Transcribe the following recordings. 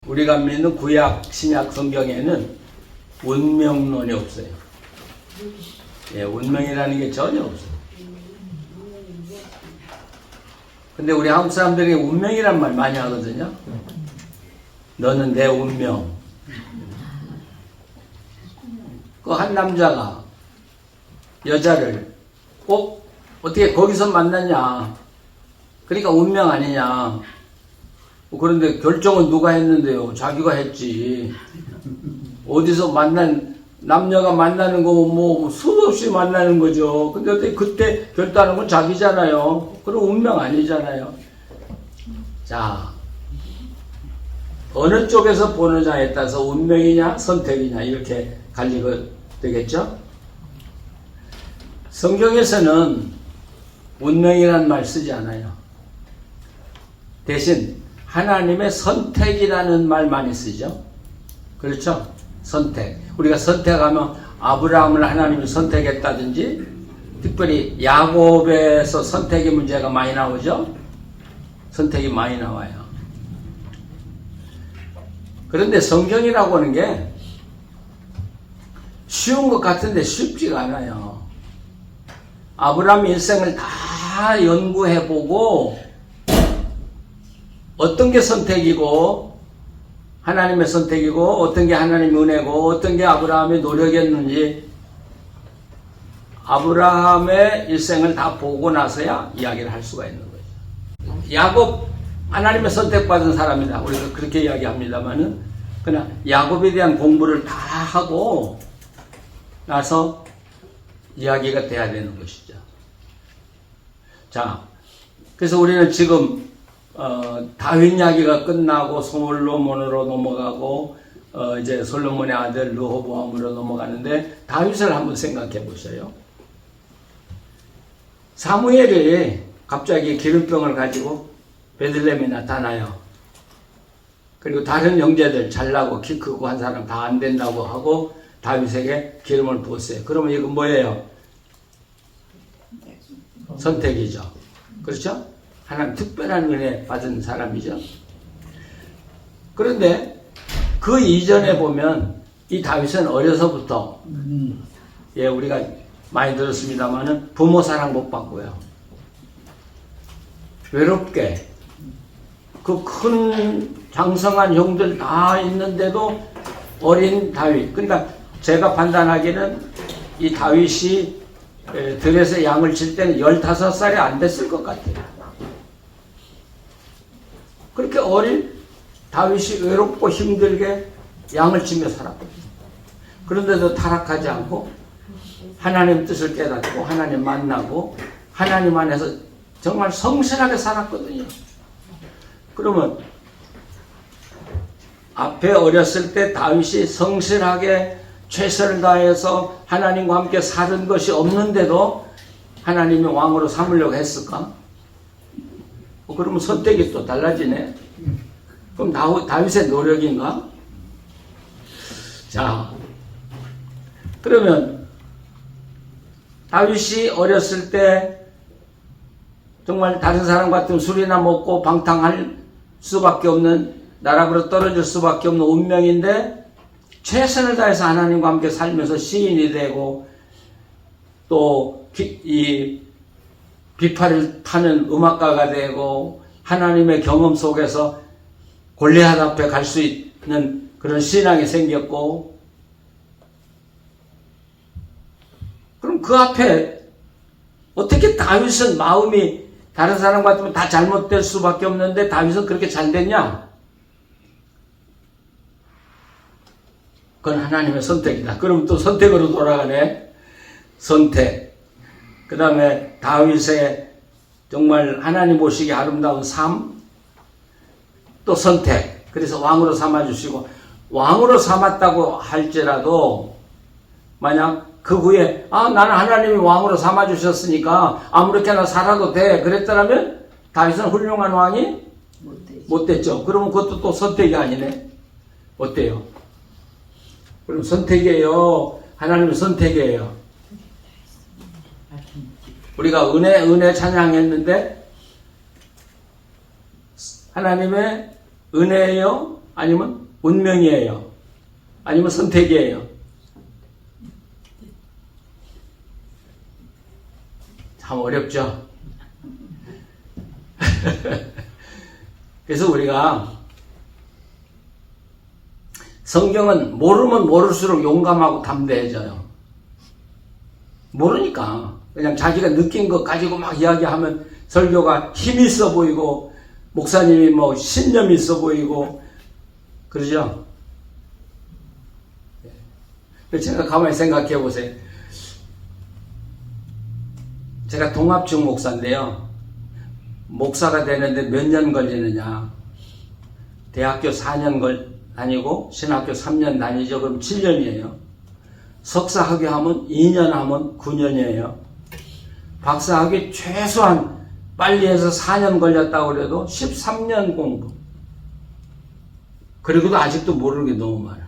우리가 믿는 구약, 신약 성경에는 운명론이 없어요. 예, 운명이라는 게 전혀 없어요. 근데 우리 한국 사람들이 운명이란 말 많이 하거든요. 너는 내 운명. 그 한 남자가 여자를 꼭 어떻게 거기서 만났냐. 그러니까 운명 아니냐. 그런데 결정은 누가 했는데요? 자기가 했지. 어디서 남녀가 만나는 거 뭐 수도 없이 만나는 거죠. 근데 그때 결단한 건 자기잖아요. 그럼 운명 아니잖아요. 자, 어느 쪽에서 보느냐에 따라서 운명이냐 선택이냐 이렇게 갈리게 되겠죠. 성경에서는 운명이라는 말 쓰지 않아요. 대신 하나님의 선택이라는 말 많이 쓰죠. 그렇죠? 선택. 우리가 선택하면 아브라함을 하나님이 선택했다든지, 특별히 야곱에서 선택의 문제가 많이 나오죠. 선택이 많이 나와요. 그런데 성경이라고 하는 게 쉬운 것 같은데 쉽지가 않아요. 아브라함 일생을 다 연구해보고 어떤 게 선택이고 하나님의 선택이고 어떤 게 하나님의 은혜고 어떤 게 아브라함의 노력이었는지 아브라함의 일생을 다 보고 나서야 이야기를 할 수가 있는 거죠. 야곱 하나님의 선택받은 사람이다. 우리가 그렇게 이야기합니다만은 그냥 야곱에 대한 공부를 다 하고 나서 이야기가 돼야 되는 것이죠. 자, 그래서 우리는 지금 다윗 이야기가 끝나고 솔로몬으로 넘어가고 이제 솔로몬의 아들 르호보암으로 넘어가는데 다윗을 한번 생각해 보세요. 사무엘이 갑자기 기름병을 가지고 베들레헴에 나타나요. 그리고 다른 형제들 잘나고 키 크고 한 사람 다 안 된다고 하고 다윗에게 기름을 부었어요. 그러면 이건 뭐예요? 선택이죠. 그렇죠? 하나님 특별한 은혜 받은 사람이죠. 그런데 그 이전에 보면 이 다윗은 어려서부터 예, 우리가 많이 들었습니다만은 부모 사랑 못 받고요. 외롭게 그 큰 장성한 형들 다 있는데도 어린 다윗. 그러니까 제가 판단하기에는 이 다윗이 들에서 양을 칠 때는 15살이 안 됐을 것 같아요. 그렇게 어린 다윗이 외롭고 힘들게 양을 치며 살았거든요. 그런데도 타락하지 않고 하나님 뜻을 깨닫고 하나님 만나고 하나님 안에서 정말 성실하게 살았거든요. 그러면 앞에 어렸을 때 다윗이 성실하게 최선을 다해서 하나님과 함께 사는 것이 없는데도 하나님이 왕으로 삼으려고 했을까? 그러면 선택이 또 달라지네. 그럼 다윗의 노력인가? 자, 그러면 다윗이 어렸을 때 정말 다른 사람 같으면 술이나 먹고 방탕할 수밖에 없는, 나락으로 떨어질 수밖에 없는 운명인데 최선을 다해서 하나님과 함께 살면서 시인이 되고 또 이 비파를 타는 음악가가 되고 하나님의 경험 속에서 골리앗 앞에 갈 수 있는 그런 신앙이 생겼고, 그럼 그 앞에 어떻게 다윗은 마음이 다른 사람 같으면 다 잘못될 수밖에 없는데 다윗은 그렇게 잘 됐냐? 그건 하나님의 선택이다. 그럼 또 선택으로 돌아가네. 선택. 그 다음에 다윗의 정말 하나님 보시기에 아름다운 삶. 또 선택. 그래서 왕으로 삼아주시고, 왕으로 삼았다고 할지라도 만약 그 후에 나는 하나님이 왕으로 삼아주셨으니까 아무렇게나 살아도 돼 그랬더라면 다윗은 훌륭한 왕이 못 됐죠. 그러면 그것도 또 선택이 아니네. 어때요? 그럼 선택이에요. 하나님의 선택이에요. 우리가 은혜 찬양했는데 하나님의 은혜요 아니면 운명이에요? 아니면 선택이에요? 참 어렵죠? 그래서 우리가 성경은 모르면 모를수록 용감하고 담대해져요. 모르니까 그냥 자기가 느낀 것 가지고 막 이야기하면 설교가 힘이 있어 보이고 목사님이 뭐 신념이 있어 보이고 그러죠? 제가 가만히 생각해 보세요. 제가 동합중 목사인데요. 목사가 되는데 몇 년 걸리느냐? 대학교 4년 다니고 신학교 3년 다니죠. 그럼 7년이에요. 석사학위 하면 2년 하면 9년이에요. 박사학위 최소한 빨리 해서 4년 걸렸다고 그래도 13년 공부. 그리고도 아직도 모르는 게 너무 많아요.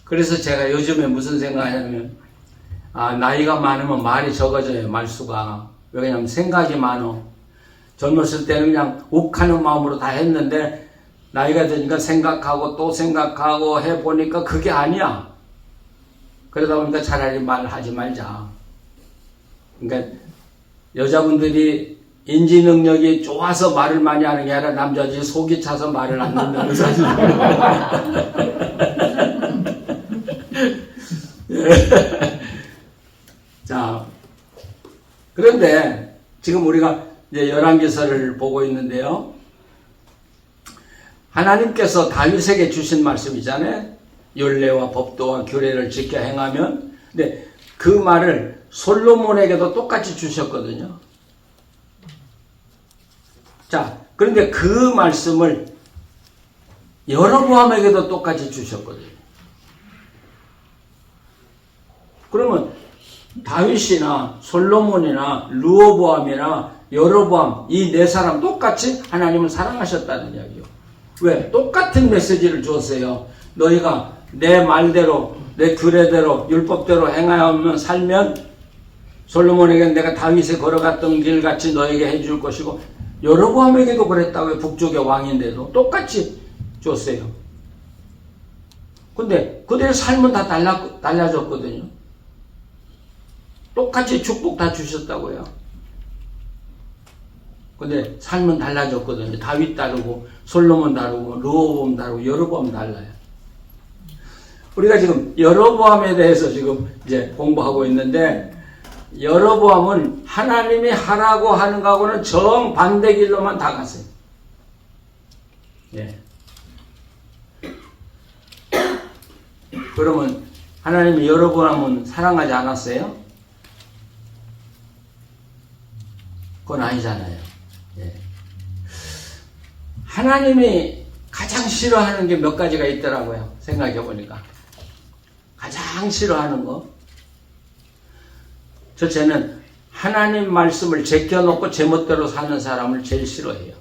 그래서 제가 요즘에 무슨 생각하냐면 나이가 많으면 말이 적어져요. 말수가. 왜냐면 생각이 많어. 젊었을 때는 그냥 욱하는 마음으로 다 했는데 나이가 드니까 생각하고 또 생각하고 해보니까 그게 아니야. 그러다 보니까 차라리 말하지 말자. 그러니까 여자분들이 인지 능력이 좋아서 말을 많이 하는 게 아니라 남자들이 속이 차서 말을 안 듣는다는 사실. 자, 그런데 지금 우리가 이제 열왕기서를 보고 있는데요. 하나님께서 다윗에게 주신 말씀이잖아요. 율례와 법도와 규례를 지켜 행하면. 근데 그 말을 솔로몬에게도 똑같이 주셨거든요. 자, 그런데 그 말씀을 여로보암에게도 똑같이 주셨거든요. 그러면 다윗이나 솔로몬이나 르호보암이나 여로보암 이 네 사람 똑같이 하나님을 사랑하셨다는 이야기요. 왜? 똑같은 메시지를 줬어요. 너희가 내 말대로 내 규례대로 율법대로 행하면 살면 솔로몬에게 내가 다윗에 걸어갔던 길같이 너에게 해줄 것이고 여로보암에게도 그랬다고요. 북쪽의 왕인데도 똑같이 줬어요. 근데 그들의 삶은 다 달라졌거든요. 똑같이 축복 다 주셨다고요. 근데 삶은 달라졌거든요. 다윗 다르고 솔로몬 다르고 르호보암 다르고 여로보암 달라요. 우리가 지금 여로보암에 대해서 지금 이제 공부하고 있는데 여로보암은 하나님이 하라고 하는 거하고는 정반대 길로만 다 갔어요. 예. 그러면 하나님이 여로보암은 사랑하지 않았어요? 그건 아니잖아요. 예. 하나님이 가장 싫어하는 게 몇 가지가 있더라고요. 생각해 보니까. 가장 싫어하는 거. 첫째는 하나님 말씀을 제껴놓고 제멋대로 사는 사람을 제일 싫어해요.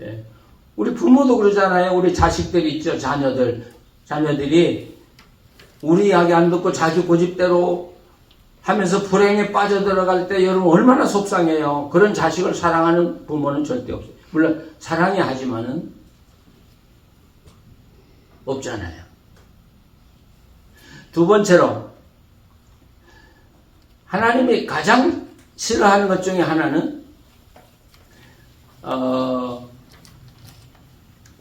예. 우리 부모도 그러잖아요. 우리 자식들이 있죠. 자녀들이 우리 이야기 안 듣고 자기 고집대로 하면서 불행에 빠져들어갈 때 여러분 얼마나 속상해요. 그런 자식을 사랑하는 부모는 절대 없어요. 물론 사랑이 하지만은 없잖아요. 두 번째로 하나님이 가장 싫어하는 것 중에 하나는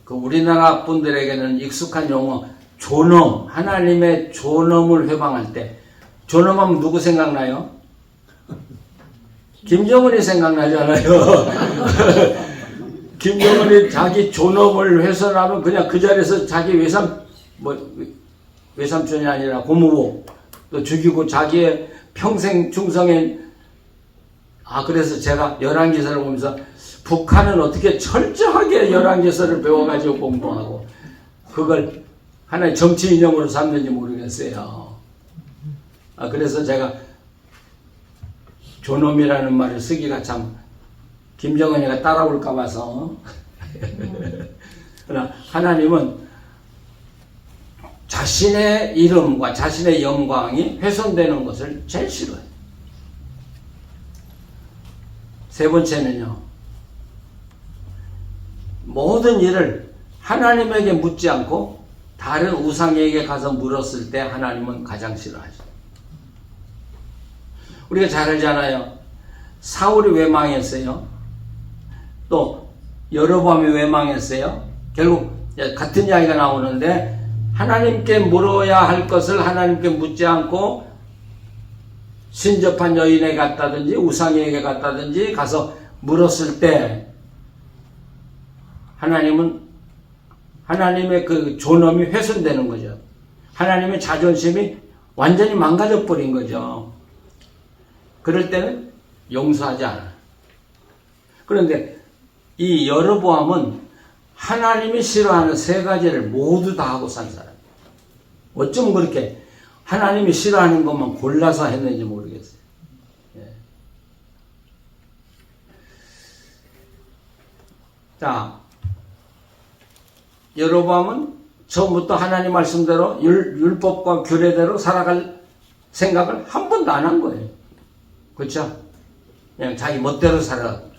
그 우리나라 분들에게는 익숙한 용어 존엄, 하나님의 존엄을 회방할 때 존엄하면 누구 생각나요? 김정은이 생각나잖아요. 김정은이 자기 존엄을 훼손하면 그냥 그 자리에서 자기 외삼촌이 아니라 고모부 또 죽이고 자기의 평생 충성인 그래서 제가 열왕기서를 보면서 북한은 어떻게 철저하게 열왕기서를 배워가지고 공부하고 그걸 하나의 정치 이념으로 삼는지 모르겠어요. 그래서 제가 존엄이라는 말을 쓰기가 참 김정은이가 따라올까 봐서 그러나 하나님은 자신의 이름과 자신의 영광이 훼손되는 것을 제일 싫어해요. 세 번째는요. 모든 일을 하나님에게 묻지 않고 다른 우상에게 가서 물었을 때 하나님은 가장 싫어하죠. 우리가 잘 알잖아요. 사울이 왜 망했어요? 또 여로보암이 왜 망했어요? 결국 같은 이야기가 나오는데 하나님께 물어야 할 것을 하나님께 묻지 않고 신접한 여인에게 갔다든지 우상에게 갔다든지 가서 물었을 때 하나님의 그 존엄이 훼손되는 거죠. 하나님의 자존심이 완전히 망가져 버린 거죠. 그럴 때는 용서하지 않아요. 그런데 이 여로보암은 하나님이 싫어하는 세 가지를 모두 다 하고 산 사람. 어쩜 그렇게 하나님이 싫어하는 것만 골라서 했는지 모르겠어요. 예. 자, 여로보암은 처음부터 하나님 말씀대로 율법과 규례대로 살아갈 생각을 한 번도 안 한 거예요. 그렇죠? 그냥 자기 멋대로 살아갔네.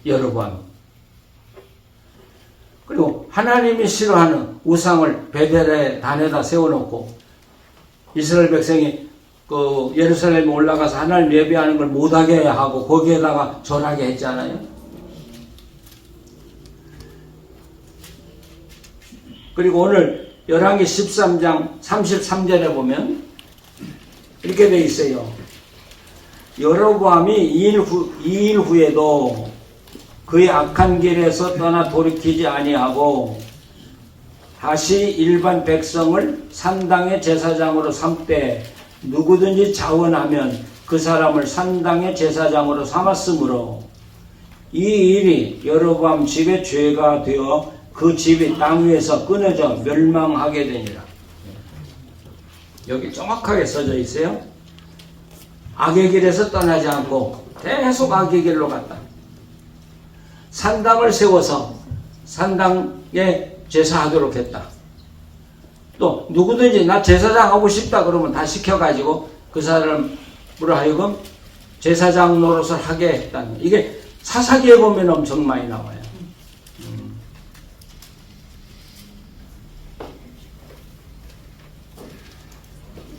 여로보암. 그리고 하나님이 싫어하는 우상을 베델의 단에다 세워놓고 이스라엘 백성이 그 예루살렘에 올라가서 하나님 예배하는 걸 못하게 하고 거기에다가 절하게 했잖아요. 그리고 오늘 열왕기 13장 33절에 보면 이렇게 돼 있어요. 여로보암이 2일 후에도 그의 악한 길에서 떠나 돌이키지 아니하고 다시 일반 백성을 산당의 제사장으로 삼되 누구든지 자원하면 그 사람을 산당의 제사장으로 삼았으므로 이 일이 여로보암 집의 죄가 되어 그 집이 땅 위에서 끊어져 멸망하게 되니라. 여기 정확하게 써져 있어요. 악의 길에서 떠나지 않고 계속 악의 길로 갔다. 산당을 세워서 산당에 제사하도록 했다. 또 누구든지 나 제사장 하고 싶다 그러면 다 시켜가지고 그 사람으로 하여금 제사장 노릇을 하게 했다는, 이게 사사기에 보면 엄청 많이 나와요.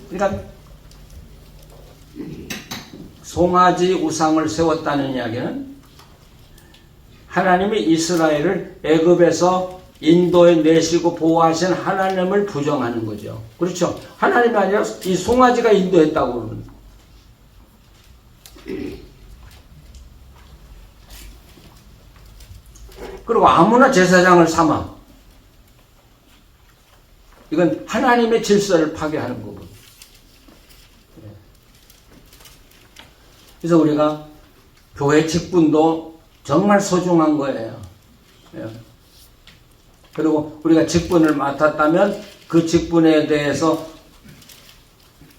그러니까 송아지 우상을 세웠다는 이야기는 하나님이 이스라엘을 애굽에서 인도에 내시고 보호하신 하나님을 부정하는 거죠. 그렇죠? 하나님이 아니라 이 송아지가 인도했다고 그러는. 그리고 아무나 제사장을 삼아. 이건 하나님의 질서를 파괴하는 거거든요. 그래서 우리가 교회 직분도 정말 소중한 거예요. 그리고 우리가 직분을 맡았다면 그 직분에 대해서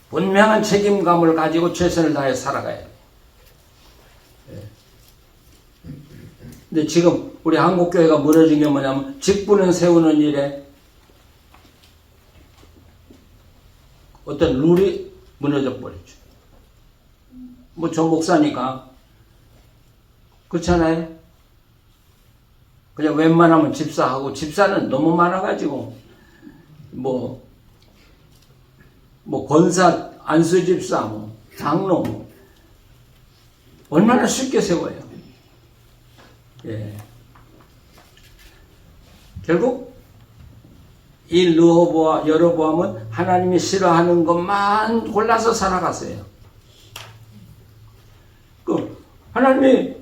분명한 책임감을 가지고 최선을 다해 살아가야 돼요. 근데 지금 우리 한국교회가 무너진 게 뭐냐면 직분을 세우는 일에 어떤 룰이 무너져 버렸죠. 뭐 저 목사니까 그렇잖아요. 그냥 웬만하면 집사하고, 집사는 너무 많아가지고 뭐 권사, 안수집사, 뭐 장로 얼마나 쉽게 세워요. 예. 결국 이 르호보와 여로보암은 하나님이 싫어하는 것만 골라서 살아갔어요. 하나님이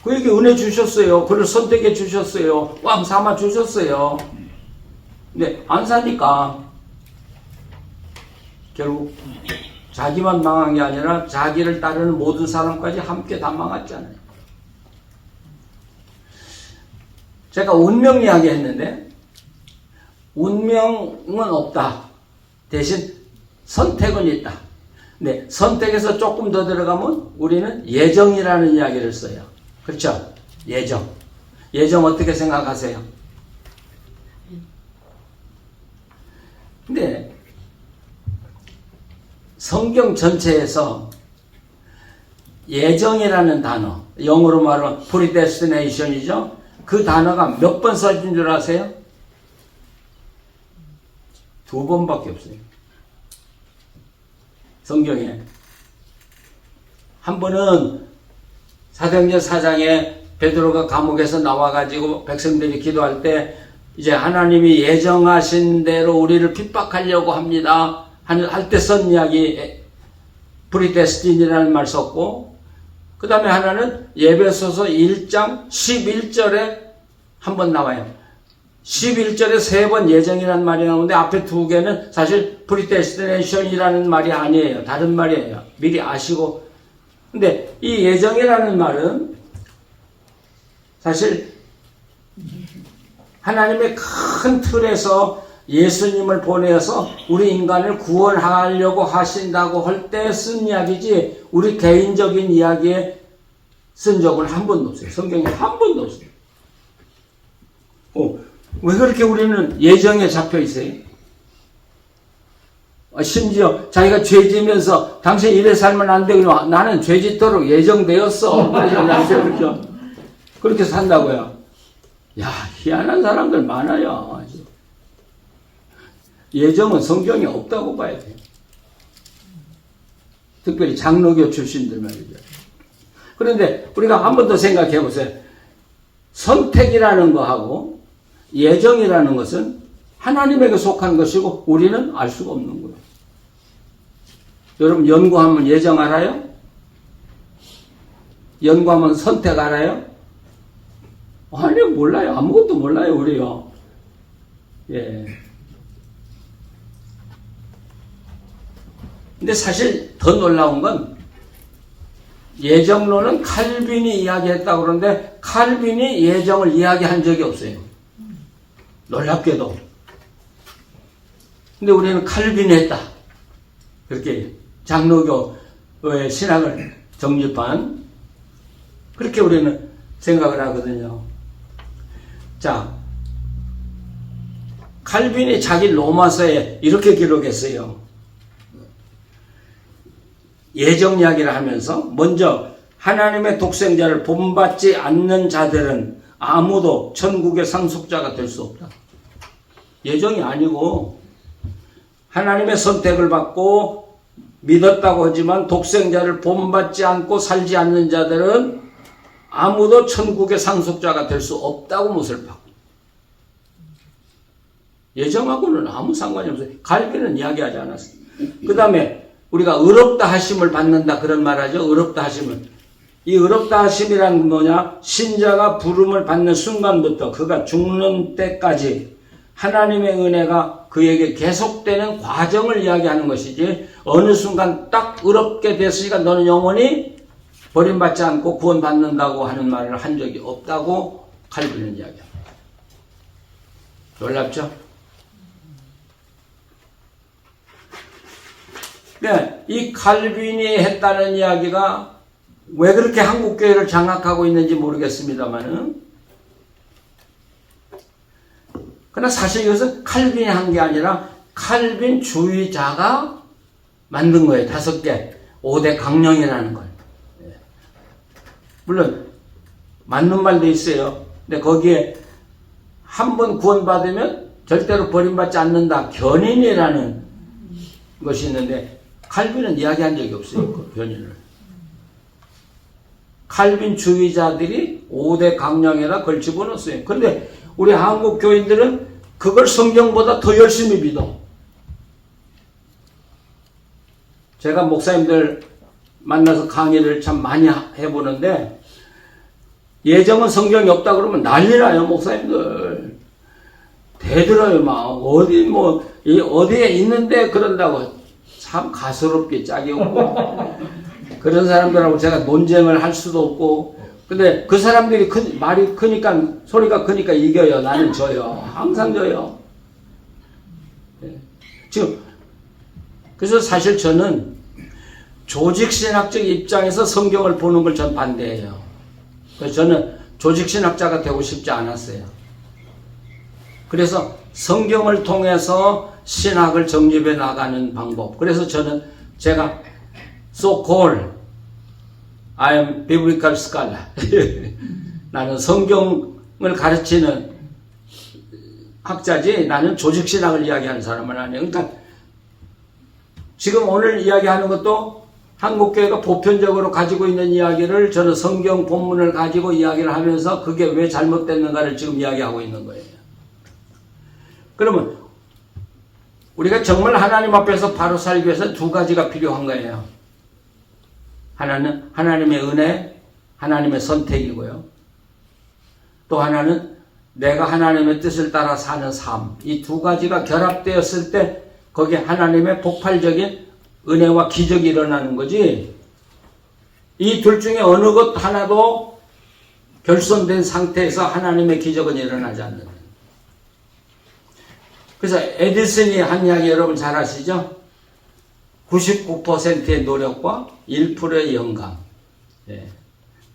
그에게 은혜 주셨어요. 그를 선택해 주셨어요. 왕 삼아 주셨어요. 근데 안 사니까 결국 자기만 망한 게 아니라 자기를 따르는 모든 사람까지 함께 다 망했잖아요. 제가 운명 이야기 했는데 운명은 없다. 대신 선택은 있다. 네, 선택에서 조금 더 들어가면 우리는 예정이라는 이야기를 써요. 그렇죠? 예정. 예정 어떻게 생각하세요? 근데 성경 전체에서 예정이라는 단어, 영어로 말하면 predestination이죠. 그 단어가 몇 번 써진 줄 아세요? 2번밖에 없어요. 성경에. 한 번은 사도행전 4장에 베드로가 감옥에서 나와가지고 백성들이 기도할 때 이제 하나님이 예정하신 대로 우리를 핍박하려고 합니다. 할 때 쓴 이야기, 프리데스틴이라는 말 썼고, 그 다음에 하나는 예배소서 1장 11절에 한 번 나와요. 11절에 3번 예정이라는 말이 나오는데 앞에 2개는 사실 predestination이라는 말이 아니에요. 다른 말이에요. 미리 아시고. 근데 이 예정이라는 말은 사실 하나님의 큰 틀에서 예수님을 보내서 우리 인간을 구원하려고 하신다고 할 때 쓴 이야기지 우리 개인적인 이야기에 쓴 적은 한 번도 없어요. 성경에 한 번도 없어요. 왜 그렇게 우리는 예정에 잡혀 있어요? 심지어 자기가 죄 지면서 당신 이래 살면 안 되고 나는 죄 짓도록 예정되었어. 그렇게 산다고요. 야, 희한한 사람들 많아요. 예정은 성경에 없다고 봐야 돼요. 특별히 장로교 출신들 말이죠. 그런데 우리가 한 번 더 생각해 보세요. 선택이라는 거하고 예정이라는 것은 하나님에게 속한 것이고 우리는 알 수가 없는 거예요. 여러분 연구하면 예정 알아요? 연구하면 선택 알아요? 아니요, 몰라요. 아무것도 몰라요, 우리요. 예. 근데 사실 더 놀라운 건 예정론은 칼빈이 이야기했다고 그러는데 칼빈이 예정을 이야기한 적이 없어요. 놀랍게도. 근데 우리는 칼빈이 했다. 그렇게 장로교의 신학을 정립한 그렇게 우리는 생각을 하거든요. 자, 칼빈이 자기 로마서에 이렇게 기록했어요. 예정 이야기를 하면서 먼저 하나님의 독생자를 본받지 않는 자들은 아무도 천국의 상속자가 될 수 없다. 예정이 아니고 하나님의 선택을 받고 믿었다고 하지만 독생자를 본받지 않고 살지 않는 자들은 아무도 천국의 상속자가 될 수 없다고 못을 받고 예정하고는 아무 상관이 없어요. 갈비는 이야기하지 않았어요. 그 다음에 우리가 의롭다 하심을 받는다 그런 말 하죠. 의롭다 하심을. 이 의롭다 하심이란 뭐냐? 신자가 부름을 받는 순간부터 그가 죽는 때까지 하나님의 은혜가 그에게 계속되는 과정을 이야기하는 것이지 어느 순간 딱 의롭게 됐으니까 너는 영원히 버림받지 않고 구원받는다고 하는 말을 한 적이 없다고 칼빈은 이야기합니다. 놀랍죠? 네, 이 칼빈이 했다는 이야기가 왜 그렇게 한국교회를 장악하고 있는지 모르겠습니다만은 그러나 사실 이것은 칼빈이 한 게 아니라 칼빈 주의자가 만든 거예요. 5개. 5대 강령이라는 걸. 물론 맞는 말도 있어요. 근데 거기에 한 번 구원받으면 절대로 버림받지 않는다. 견인이라는 것이 있는데 칼빈은 이야기한 적이 없어요. 그 견인을. 칼빈 주의자들이 5대 강령에다 걸 집어넣었어요. 그런데 우리 한국 교인들은 그걸 성경보다 더 열심히 믿어. 제가 목사님들 만나서 강의를 참 많이 해보는데 예정은 성경이 없다 그러면 난리나요. 목사님들 대들어요. 막 어디에 있는데 그런다고 참 가소롭게 짝이 없고 그런 사람들하고 제가 논쟁을 할 수도 없고 근데 그 사람들이 말이 크니까 소리가 크니까 이겨요. 나는 져요. 항상 져요. 지금 그래서 사실 저는 조직신학적 입장에서 성경을 보는 걸 전 반대해요. 그래서 저는 조직신학자가 되고 싶지 않았어요. 그래서 성경을 통해서 신학을 정립해 나가는 방법. 그래서 저는 제가 so-called I am biblical scholar. 나는 성경 가르치는 학자지 나는 조직신학을 이야기하는 사람은 아니에요. 그러니까 지금 오늘 이야기하는 것도 한국교회가 보편적으로 가지고 있는 이야기를 저는 성경 본문을 가지고 이야기를 하면서 그게 왜 잘못됐는가를 지금 이야기하고 있는 거예요. 그러면 우리가 정말 하나님 앞에서 바로 살기 위해서 두 가지가 필요한 거예요. 하나는 하나님의 은혜, 하나님의 선택이고요. 또 하나는 내가 하나님의 뜻을 따라 사는 삶. 이 두 가지가 결합되었을 때 거기에 하나님의 폭발적인 은혜와 기적이 일어나는 거지. 이 둘 중에 어느 것 하나도 결손된 상태에서 하나님의 기적은 일어나지 않는다. 그래서 에디슨이 한 이야기 여러분 잘 아시죠? 99%의 노력과 1%의 영감. 예.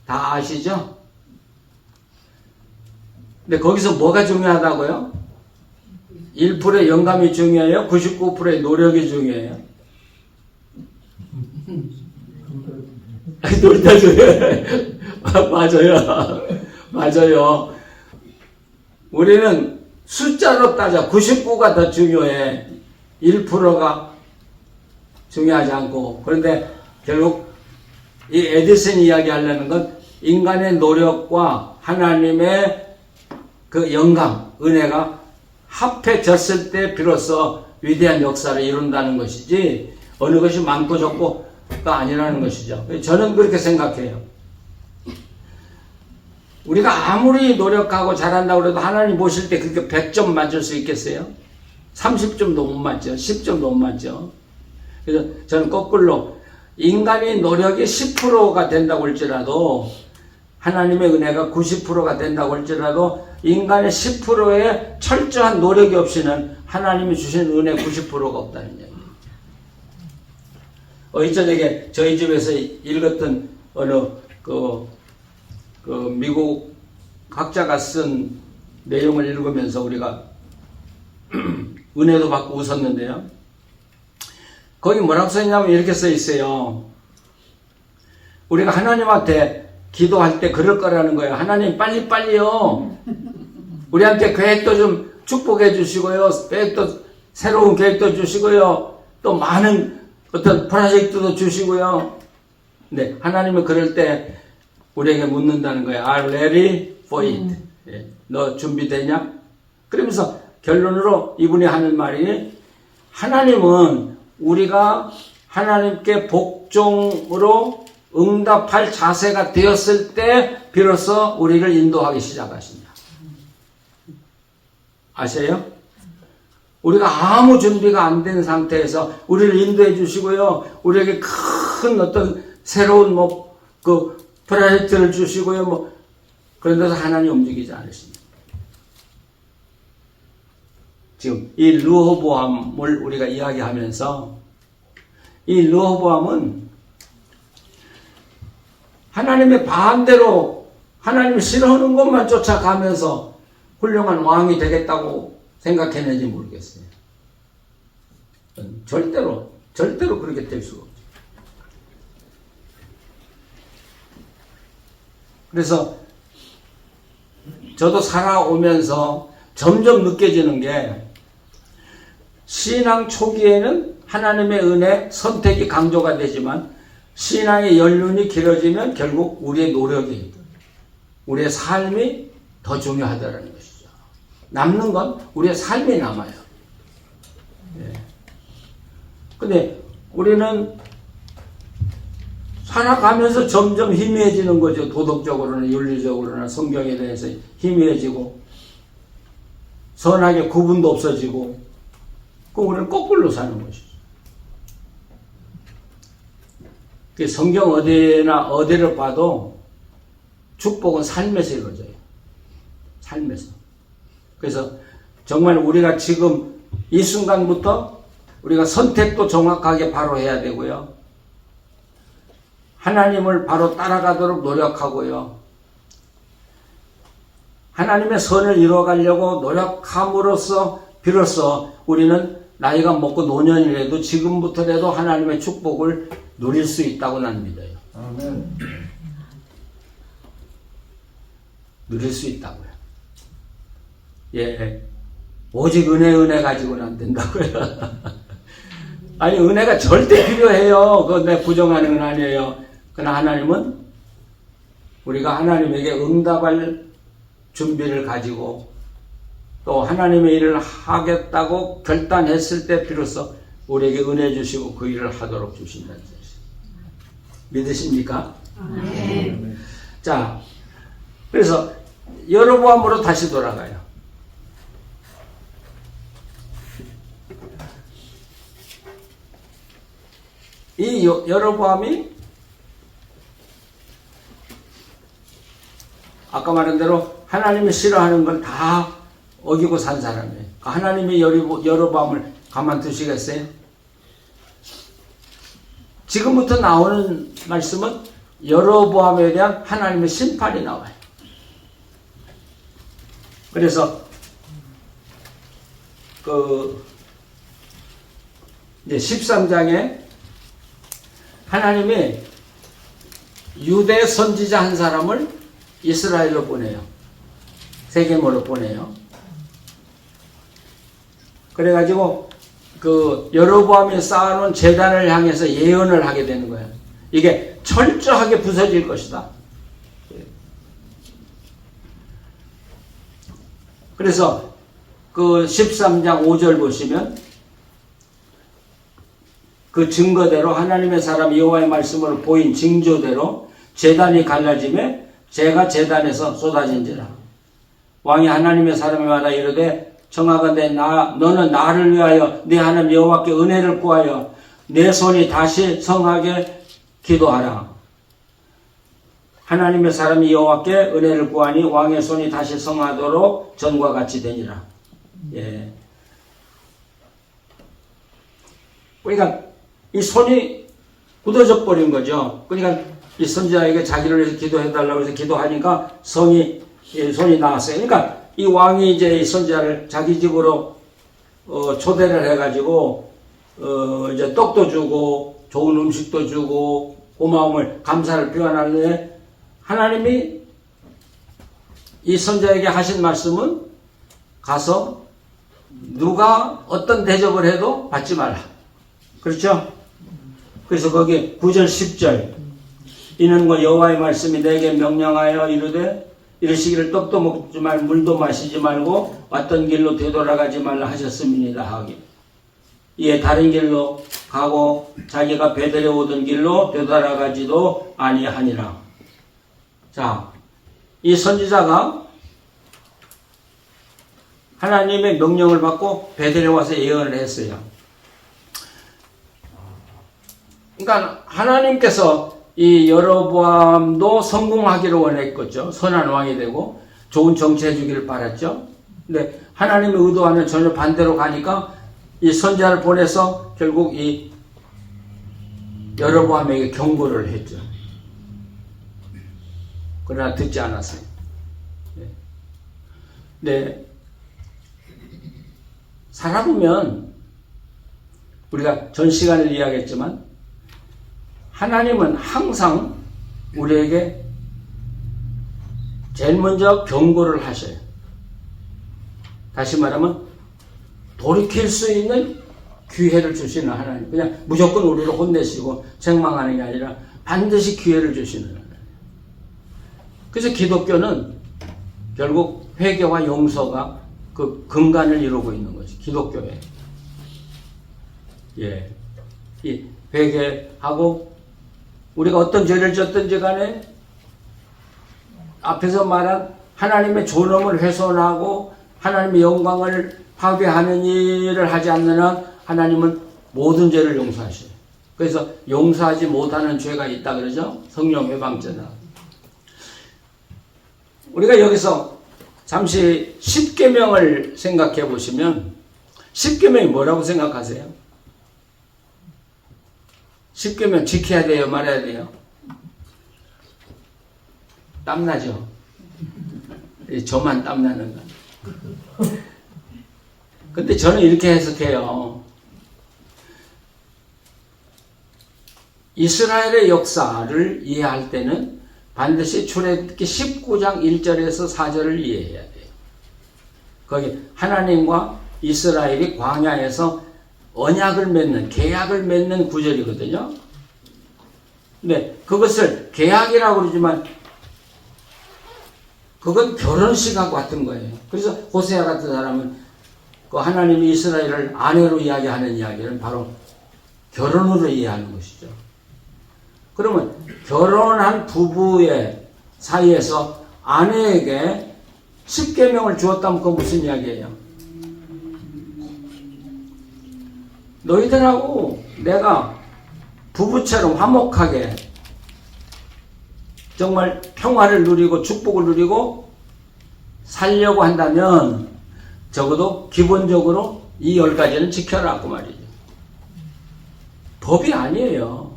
다 아시죠? 근데 거기서 뭐가 중요하다고요? 1%의 영감이 중요해요? 99%의 노력이 중요해요? 놀다 중요해요. 맞아요. 맞아요. 우리는 숫자로 따져 99가 더 중요해. 1%가 중요하지 않고. 그런데 결국 이 에디슨이 이야기하려는 건 인간의 노력과 하나님의 그 영감, 은혜가 합해졌을 때 비로소 위대한 역사를 이룬다는 것이지 어느 것이 많고 적고가 아니라는 것이죠. 저는 그렇게 생각해요. 우리가 아무리 노력하고 잘한다고 해도 하나님 보실 때 그렇게 100점 맞을 수 있겠어요? 30점도 못 맞죠. 10점도 못 맞죠. 그래서 저는 거꾸로 인간의 노력이 10%가 된다고 할지라도 하나님의 은혜가 90%가 된다고 할지라도 인간의 10%의 철저한 노력이 없이는 하나님이 주신 은혜 90%가 없다는 얘기예요. 이전에 저희 집에서 읽었던 어느 미국 학자가 쓴 내용을 읽으면서 우리가 은혜도 받고 웃었는데요. 거기 뭐라고 써있냐면 이렇게 써 있어요. 우리가 하나님한테 기도할 때 그럴 거라는 거예요. 하나님 빨리빨리요. 우리한테 계획도 좀 축복해 주시고요. 계획도 새로운 계획도 주시고요. 또 많은 어떤 프로젝트도 주시고요. 네, 하나님은 그럴 때 우리에게 묻는다는 거예요. Are you ready for it? 예, 너 준비되냐? 그러면서 결론으로 이분이 하는 말이 하나님은 우리가 하나님께 복종으로 응답할 자세가 되었을 때 비로소 우리를 인도하기 시작하신다. 아세요? 우리가 아무 준비가 안 된 상태에서 우리를 인도해 주시고요. 우리에게 큰 어떤 새로운 프로젝트를 주시고요. 그런데도 하나님 움직이지 않으십니다. 지금 이 르호보암을 우리가 이야기하면서 이 르호보암은 하나님의 반대로 하나님이 싫어하는 것만 쫓아가면서 훌륭한 왕이 되겠다고 생각했는지 모르겠어요. 절대로 그렇게 될 수가 없죠. 그래서 저도 살아오면서 점점 느껴지는 게 신앙 초기에는 하나님의 은혜, 선택이 강조가 되지만 신앙의 연륜이 길어지면 결국 우리의 노력이, 우리의 삶이 더 중요하다는 것이죠. 남는 건 우리의 삶이 남아요. 근데 우리는 살아가면서 점점 희미해지는 거죠. 도덕적으로나 윤리적으로나 성경에 대해서 희미해지고 선악의 구분도 없어지고 그럼 우리는 거꾸로 사는 것이죠. 성경 어디를 봐도 축복은 삶에서 이루어져요. 삶에서. 그래서 정말 우리가 지금 이 순간부터 우리가 선택도 정확하게 바로 해야 되고요. 하나님을 바로 따라가도록 노력하고요. 하나님의 선을 이루어가려고 노력함으로써 비로소 우리는 나이가 먹고 노년이라도 지금부터라도 하나님의 축복을 누릴 수 있다고 난 믿어요. 아멘. 누릴 수 있다고요. 예. 오직 은혜 가지고는 안 된다고요. 아니, 은혜가 절대 필요해요. 그거 내 부정하는 건 아니에요. 그러나 하나님은 우리가 하나님에게 응답할 준비를 가지고 또 하나님의 일을 하겠다고 결단했을 때 비로소 우리에게 은혜 주시고 그 일을 하도록 주신다는 뜻이에요. 믿으십니까? 네. 자, 그래서 여로보암으로 다시 돌아가요. 이 여로보암이 아까 말한 대로 하나님이 싫어하는 걸 다 어기고 산 사람이에요. 하나님이 여로보암을 가만두시겠어요? 지금부터 나오는 말씀은 여로보암에 대한 하나님의 심판이 나와요. 그래서 이제 13장에 하나님이 유대 선지자 한 사람을 이스라엘로 보내요. 세겜으로 보내요. 그래가지고 여로보암이 쌓아놓은 제단을 향해서 예언을 하게 되는 거예요. 이게 철저하게 부서질 것이다. 그래서 13장 5절 보시면 그 증거대로 하나님의 사람 여호와의 말씀으로 보인 징조대로 제단이 갈라짐에 재가 제단에서 쏟아진지라. 왕이 하나님의 사람마다 이르되 청하건대 너는 나를 위하여 네 하나님 여호와께 은혜를 구하여 내 손이 다시 성하게 기도하라. 하나님의 사람이 여호와께 은혜를 구하니 왕의 손이 다시 성하도록 전과 같이 되니라. 예. 그러니까 이 손이 굳어져 버린 거죠. 그러니까 이 선지자에게 자기를 위해서 기도해달라고 해서 기도하니까 손이 나왔어요. 그러니까 이 왕이 이제 이 선지자를 자기 집으로 초대를 해가지고 이제 떡도 주고 좋은 음식도 주고 고마움을 감사를 표현하는데 하나님이 이 선지자에게 하신 말씀은 가서 누가 어떤 대접을 해도 받지 말라. 그렇죠? 그래서 거기 9절 10절 이는 여호와의 말씀이 내게 명령하여 이르되 이르시기를 떡도 먹지 말고 물도 마시지 말고 왔던 길로 되돌아가지 말라 하셨음이니이다 하기. 이에 다른 길로 가고 자기가 베들레 오던 길로 되돌아가지도 아니하니라. 자, 이 선지자가 하나님의 명령을 받고 베들레 와서 예언을 했어요. 그러니까 하나님께서 이 여로보암도 성공하기를 원했겠죠. 선한 왕이 되고 좋은 정치해 주기를 바랐죠. 근데 하나님의 의도와는 전혀 반대로 가니까 이 선지자를 보내서 결국 이 여로보암에게 경고를 했죠. 그러나 듣지 않았어요. 네. 살아보면 우리가 전 시간에 이야기했지만 하나님은 항상 우리에게 제일 먼저 경고를 하셔요. 다시 말하면 돌이킬 수 있는 기회를 주시는 하나님. 그냥 무조건 우리를 혼내시고 책망하는 게 아니라 반드시 기회를 주시는 하나님. 그래서 기독교는 결국 회개와 용서가 그 근간을 이루고 있는 거지. 기독교에. 예. 이 회개하고 우리가 어떤 죄를 졌든지 간에 앞에서 말한 하나님의 존엄을 훼손하고 하나님의 영광을 파괴하는 일을 하지 않는 한 하나님은 모든 죄를 용서하셔요. 그래서 용서하지 못하는 죄가 있다 그러죠. 성령 회방죄다. 우리가 여기서 잠시 십계명을 생각해 보시면 십계명이 뭐라고 생각하세요? 십계명 지켜야 돼요? 말아야 돼요? 땀나죠? 저만 땀나는 거. 근데 저는 이렇게 해석해요. 이스라엘의 역사를 이해할 때는 반드시 출애굽기 19장 1절에서 4절을 이해해야 돼요. 거기 하나님과 이스라엘이 광야에서 언약을 맺는, 계약을 맺는 구절이거든요. 근데 그것을 계약이라고 그러지만 그건 결혼식하고 같은 거예요. 그래서 호세아 같은 사람은 그 하나님이 이스라엘을 아내로 이야기하는 이야기를 바로 결혼으로 이해하는 것이죠. 그러면 결혼한 부부의 사이에서 아내에게 10계명을 주었다면 그건 무슨 이야기예요? 너희들하고 내가 부부처럼 화목하게 정말 평화를 누리고 축복을 누리고 살려고 한다면 적어도 기본적으로 이 10가지는 지켜라 그 말이죠. 법이 아니에요.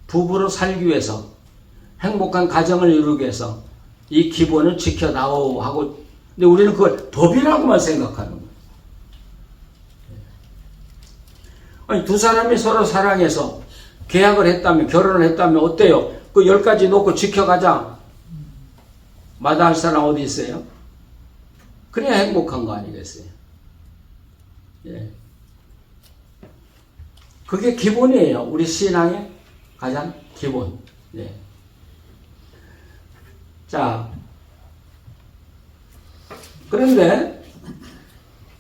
부부로 살기 위해서 행복한 가정을 이루기 위해서 이 기본을 지켜다오 하고, 근데 우리는 그걸 법이라고만 생각하는 거예요. 아니, 두 사람이 서로 사랑해서 계약을 했다면, 결혼을 했다면 어때요? 그 10가지 놓고 지켜가자. 마다할 사람 어디 있어요? 그래야 행복한 거 아니겠어요? 예. 그게 기본이에요. 우리 신앙의 가장 기본. 예. 자, 그런데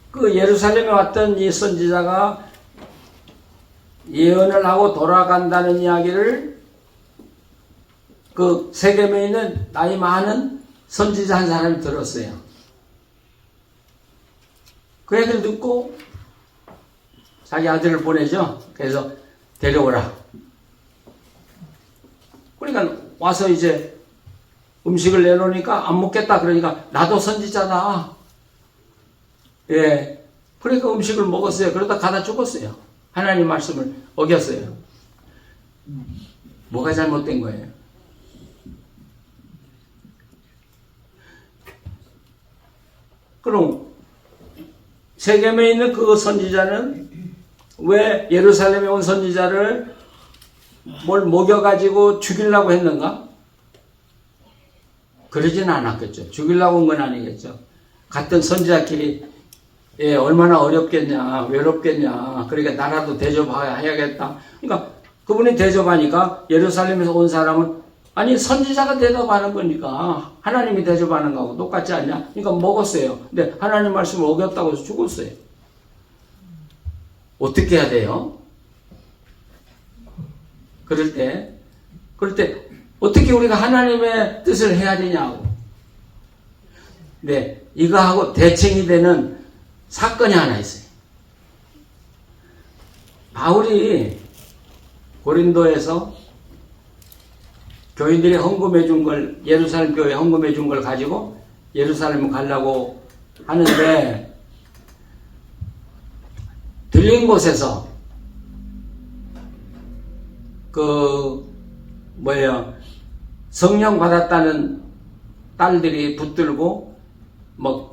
그 예루살렘에 왔던 이 선지자가 예언을 하고 돌아간다는 이야기를 그 세겜에 있는 나이 많은 선지자 한 사람이 들었어요. 그 얘기를 듣고 자기 아들을 보내죠. 그래서 데려오라. 그러니까 와서 이제 음식을 내놓으니까 안 먹겠다. 그러니까 나도 선지자다. 예. 그러니까 음식을 먹었어요. 그러다 가다 죽었어요. 하나님 말씀을 어겼어요. 뭐가 잘못된 거예요? 그럼 세겜에 있는 그 선지자는 왜 예루살렘에 온 선지자를 뭘 먹여가지고 죽이려고 했는가? 그러지는 않았겠죠. 죽이려고 온 건 아니겠죠. 같은 선지자끼리 얼마나 어렵겠냐, 외롭겠냐. 그러니까 나라도 대접해야겠다. 그러니까 그분이 대접하니까 예루살렘에서 온 사람은 아니 선지자가 대접하는 거니까 하나님이 대접하는 거하고 똑같지 않냐? 그러니까 먹었어요. 근데 하나님 말씀을 어겼다고 해서 죽었어요. 어떻게 해야 돼요? 그럴 때 어떻게 우리가 하나님의 뜻을 해야 되냐고. 네, 이거하고 대칭이 되는 사건이 하나 있어요. 바울이 고린도에서 교인들이 헌금해 준 걸, 예루살렘 교회에 헌금해 준 걸 가지고 예루살렘 가려고 하는데 들린 곳에서 성령 받았다는 딸들이 붙들고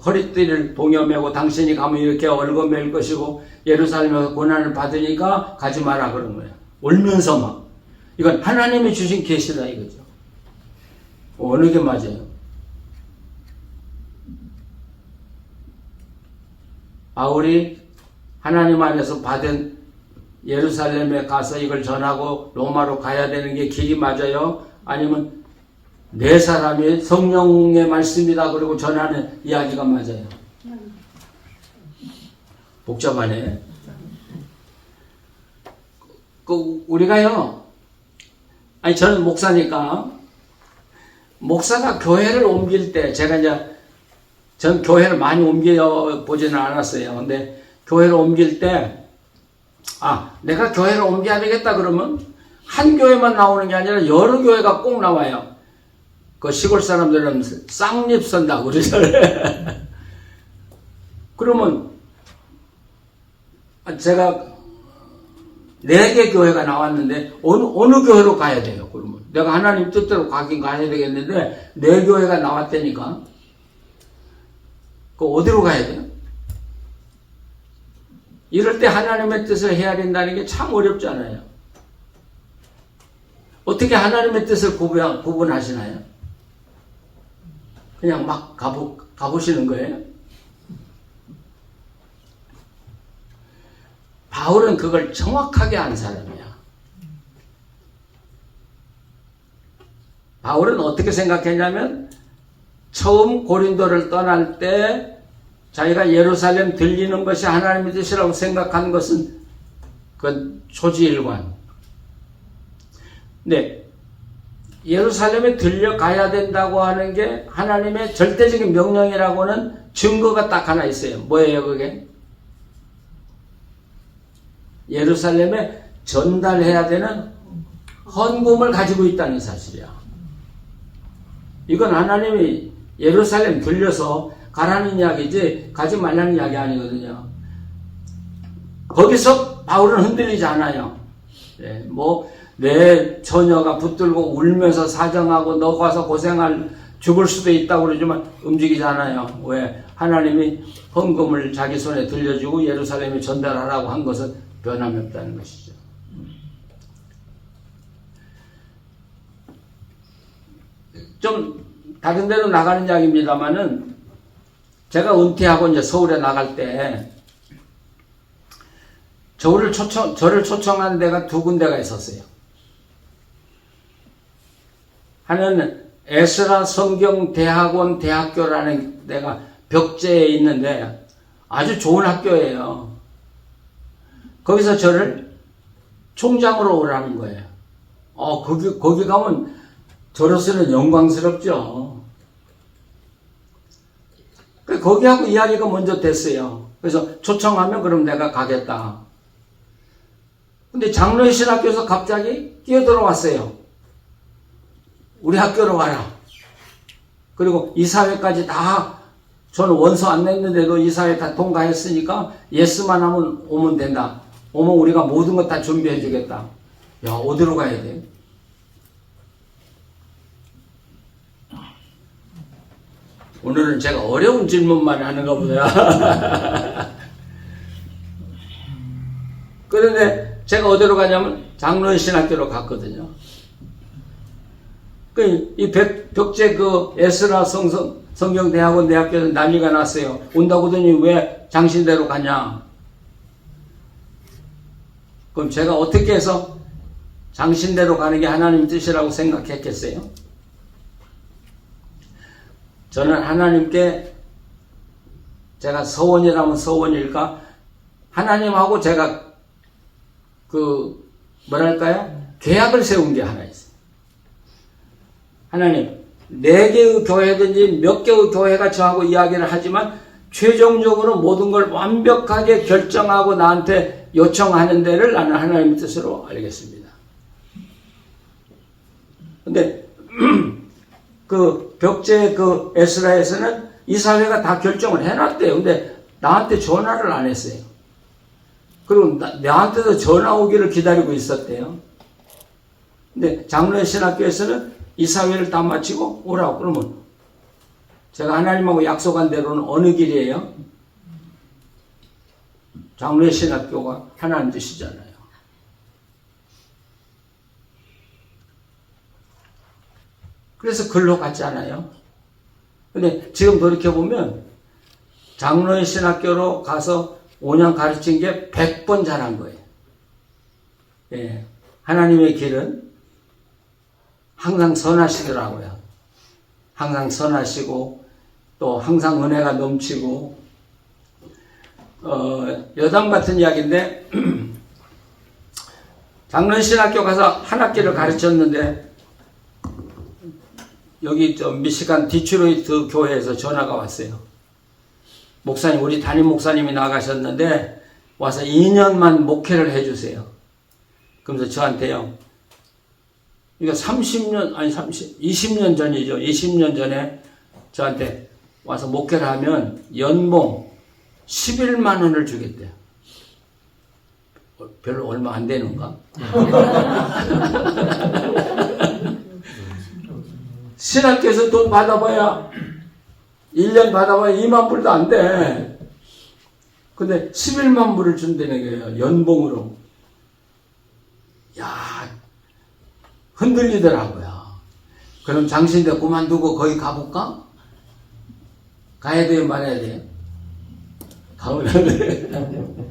허리띠를 동여매고 당신이 가면 이렇게 얽어맬 것이고 예루살렘에서 고난을 받으니까 가지 마라 그런 거예요. 울면서 막. 이건 하나님이 주신 계시다 이거죠. 어느 게 맞아요? 바울이 하나님 안에서 받은 예루살렘에 가서 이걸 전하고 로마로 가야 되는 게 길이 맞아요? 아니면 네 사람이 성령의 말씀이다 그러고 전하는 이야기가 맞아요? 복잡하네. 우리가요, 아니 저는 목사니까 목사가 교회를 옮길 때 전 교회를 많이 옮겨 보지는 않았어요. 근데 교회를 옮길 때 내가 교회를 옮겨야 되겠다 그러면 한 교회만 나오는 게 아니라 여러 교회가 꼭 나와요. 그 시골 사람들은 쌍립 선다 그러잖아요. 그러면 제가 4개 교회가 나왔는데 어느 교회로 가야 돼요? 그러면 내가 하나님 뜻대로 가긴 가야 되겠는데 4교회가 나왔다니까 그 어디로 가야 돼요? 이럴 때 하나님의 뜻을 해야 된다는 게 참 어렵잖아요. 어떻게 하나님의 뜻을 구분하시나요? 그냥 막 가보시는 거예요? 바울은 그걸 정확하게 한 사람이야. 바울은 어떻게 생각했냐면 처음 고린도를 떠날 때 자기가 예루살렘 들리는 것이 하나님의 뜻이라고 생각한 것은 그건 초지일관. 근데 예루살렘에 들려가야 된다고 하는 게 하나님의 절대적인 명령이라고는 증거가 딱 하나 있어요. 뭐예요 그게? 예루살렘에 전달해야 되는 헌금을 가지고 있다는 사실이야. 이건 하나님이 예루살렘 들려서 가라는 이야기지 가지 말라는 이야기 아니거든요. 거기서 바울은 흔들리지 않아요. 네, 내 처녀가 붙들고 울면서 사정하고 너 가서 고생할 죽을 수도 있다고 그러지만 움직이지 않아요. 왜? 하나님이 헌금을 자기 손에 들려주고 예루살렘에 전달하라고 한 것은 변함이 없다는 것이죠. 좀 다른 데로 나가는 이야기입니다만은 제가 은퇴하고 이제 서울에 나갈 때 저를 초청한 데가 두 군데가 있었어요. 하나는 에스라 성경대학원 대학교라는 데가 벽제에 있는데 아주 좋은 학교예요. 거기서 저를 총장으로 오라는 거예요. 거기 가면 저로서는 영광스럽죠. 거기하고 이야기가 먼저 됐어요. 그래서 초청하면 그럼 내가 가겠다. 근데 장로의 신학교에서 갑자기 뛰어들어왔어요. 우리 학교로 와라. 그리고 이사회까지 다, 저는 원서 안 냈는데도 이사회 다 통과했으니까 예스만 하면 오면 된다. 오면 우리가 모든 것 다 준비해 주겠다. 야, 어디로 가야 돼? 오늘은 제가 어려운 질문만 하는가 보다. 그런데 제가 어디로 가냐면 장로의 신학교로 갔거든요. 이 벽제 에스라 성경대학원 대학교에서 난리가 났어요. 온다고 하더니 왜 장신대로 가냐? 그럼 제가 어떻게 해서 장신대로 가는 게 하나님 뜻이라고 생각했겠어요? 저는 하나님께 제가 서원이라면 서원일까? 하나님하고 제가 계약을 세운 게 하나 있어요. 하나님, 4개의 교회든지 몇 개의 교회가 저하고 이야기를 하지만 최종적으로 모든 걸 완벽하게 결정하고 나한테 요청하는 데를 나는 하나님의 뜻으로 알겠습니다. 근데 벽제 에스라에서는 이사회가 다 결정을 해놨대요. 근데 나한테 전화를 안 했어요. 그리고 나한테도 전화 오기를 기다리고 있었대요. 근데 장로의 신학교에서는 이사회를 다 마치고 오라고. 그러면 제가 하나님하고 약속한 대로는 어느 길이에요? 장로의 신학교가 하나님 뜻이잖아요. 그래서 글로 갔잖아요. 근데 지금 돌이켜보면 장로의 신학교로 가서 5년 가르친 게 100번 잘한 거예요. 예. 하나님의 길은 항상 선하시더라고요. 항상 선하시고 또 항상 은혜가 넘치고 여담 같은 이야기인데 장로의 신학교 가서 한 학기를 가르쳤는데 여기 미시간 디트로이트 교회에서 전화가 왔어요. 목사님, 우리 담임 목사님이 나가셨는데 와서 2년만 목회를 해주세요. 그러면서 저한테요. 이거 20년 전이죠. 20년 전에 저한테 와서 목회를 하면 연봉 11만 원을 주겠대요. 별로 얼마 안 되는가? 신학교에서 돈 받아봐야 1년 받아봐야 2만 불도 안 돼. 근데 11만 불을 준다는 거예요. 연봉으로. 야, 흔들리더라고요. 그럼 장신대 그만두고 거기 가볼까? 가야 돼요, 말아야 돼요? 가면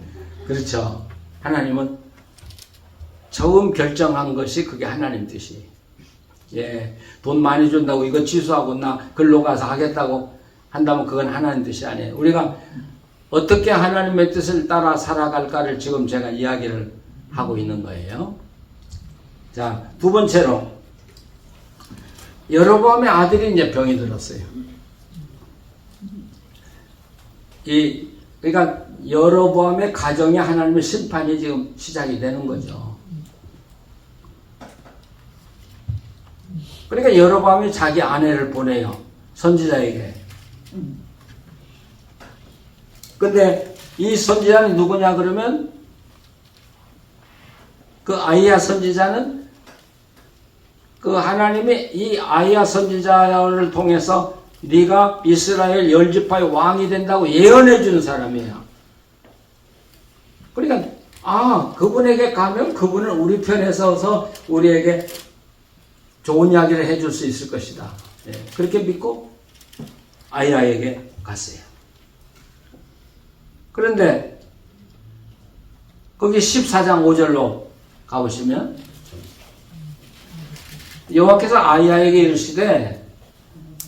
그렇죠. 하나님은 처음 결정한 것이 그게 하나님 뜻이에요. 예, 돈 많이 준다고 이거 취소하고 나 글로 가서 하겠다고 한다면 그건 하나님 뜻이 아니에요. 우리가 어떻게 하나님의 뜻을 따라 살아갈까를 지금 제가 이야기를 하고 있는 거예요. 자, 두 번째로 여로보암의 아들이 이제 병이 들었어요. 그러니까 여로보암의 가정에 하나님의 심판이 지금 시작이 되는 거죠. 그러니까 여로보암이 자기 아내를 보내요. 선지자에게. 근데 이 선지자는 누구냐 그러면 그 아이야 선지자는 그 하나님이 이 아이야 선지자를 통해서 네가 이스라엘 10지파의 왕이 된다고 예언해 주는 사람이에요. 그러니까 그분에게 가면 그분은 우리 편에 서서 우리에게 좋은 이야기를 해줄 수 있을 것이다. 예, 그렇게 믿고 아이야에게 갔어요. 그런데 거기 14장 5절로 가보시면 여호와께서 아이야에게 이르시되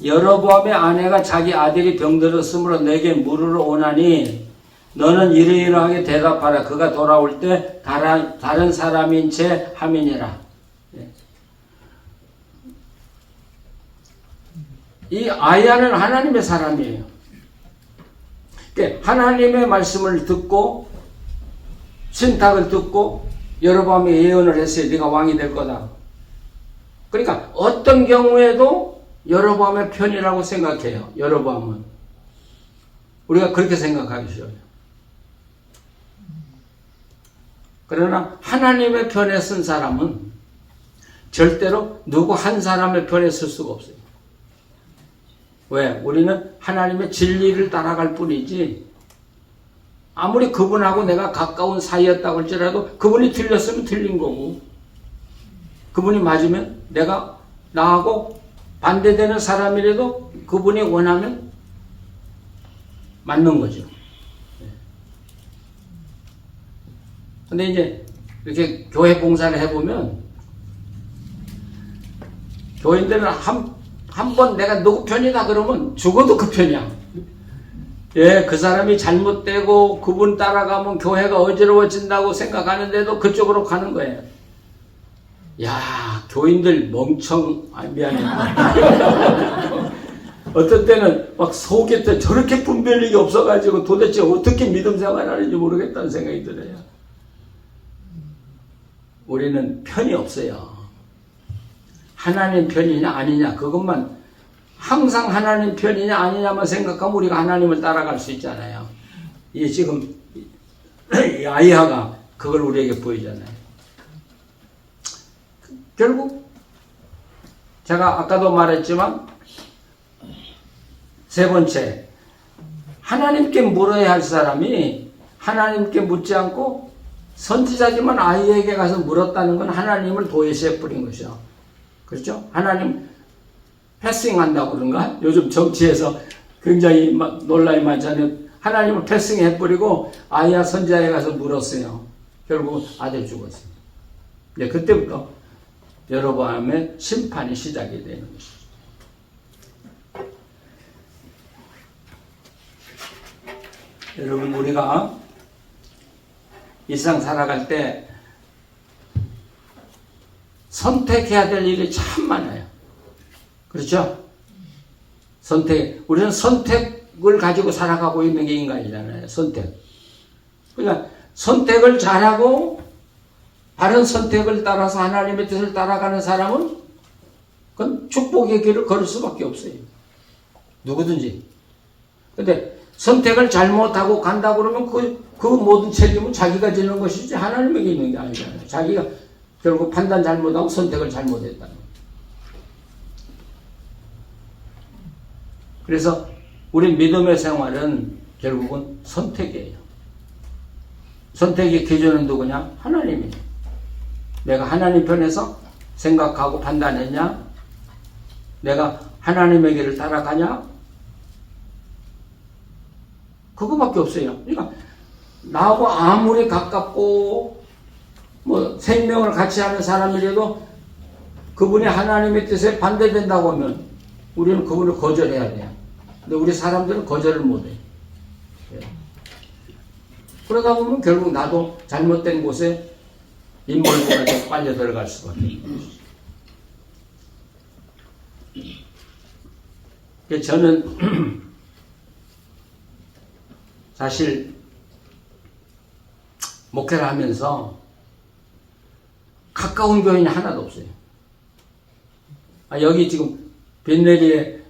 여로보암의 아내가 자기 아들이 병들었으므로 내게 물으러 오나니 너는 이러이러하게 대답하라. 그가 돌아올 때 다른 사람인 채 함이니라. 이 아이야는 하나님의 사람이에요. 그러니까 하나님의 말씀을 듣고 신탁을 듣고 여로보암이 예언을 했어요. 네가 왕이 될 거다. 그러니까 어떤 경우에도 여로보암의 편이라고 생각해요. 여로보암은 우리가 그렇게 생각하기 쉬워요. 그러나 하나님의 편에 쓴 사람은 절대로 누구 한 사람의 편에 쓸 수가 없어요. 왜? 우리는 하나님의 진리를 따라갈 뿐이지 아무리 그분하고 내가 가까운 사이였다고 할지라도 그분이 틀렸으면 틀린 거고 그분이 맞으면 내가 나하고 반대되는 사람이라도 그분이 원하면 맞는 거죠. 근데 이제 이렇게 교회 봉사를 해보면 교인들은 한 번 내가 누구 편이다 그러면 죽어도 그 편이야. 예, 그 사람이 잘못되고 그분 따라가면 교회가 어지러워진다고 생각하는데도 그쪽으로 가는 거예요. 야, 교인들 미안해. 어떤 때는 막 속에 저렇게 분별력이 없어가지고 도대체 어떻게 믿음 생활하는지 모르겠다는 생각이 들어요. 우리는 편이 없어요. 하나님 편이냐 아니냐 그것만 항상 하나님 편이냐 아니냐만 생각하면 우리가 하나님을 따라갈 수 있잖아요. 이 지금 이 아이야가 그걸 우리에게 보이잖아요. 결국 제가 아까도 말했지만 세 번째 하나님께 물어야 할 사람이 하나님께 묻지 않고 선지자지만 아이에게 가서 물었다는 건 하나님을 도외시해 뿌린 것이죠. 그렇죠? 하나님 패싱한다고 그런가? 요즘 정치에서 굉장히 논란이 많잖아요. 하나님을 패싱해버리고 아이야 선지자에 가서 물었어요. 결국 아들 죽었어요. 네, 그때부터 여로보암의 심판이 시작이 되는 것이죠. 여러분 우리가 이 세상 살아갈 때 선택해야 될 일이 참 많아요. 그렇죠? 우리는 선택을 가지고 살아가고 있는 게 인간이잖아요. 선택. 그러니까 선택을 잘하고 바른 선택을 따라서 하나님의 뜻을 따라가는 사람은 그건 축복의 길을 걸을 수밖에 없어요. 누구든지. 근데 선택을 잘못하고 간다 그러면 그 모든 책임은 자기가 지는 것이지 하나님에게 있는 게 아니잖아요. 자기가 결국 판단 잘못하고 선택을 잘못했다는 거예요. 그래서 우리 믿음의 생활은 결국은 선택이에요. 선택의 기준은 누구냐? 하나님이에요. 내가 하나님 편에서 생각하고 판단했냐? 내가 하나님의 길을 따라가냐? 그거밖에 없어요. 그러니까 나하고 아무리 가깝고 뭐 생명을 같이 하는 사람이라도 그분이 하나님의 뜻에 반대된다고 하면 우리는 그분을 거절해야 돼요. 근데 우리 사람들은 거절을 못해요. 그러다 보면 결국 나도 잘못된 곳에 인몰고가 빨려 들어갈 수밖에 없어요. 저는 사실 목회를 하면서 가까운 교인이 하나도 없어요. 여기 지금 빈내리에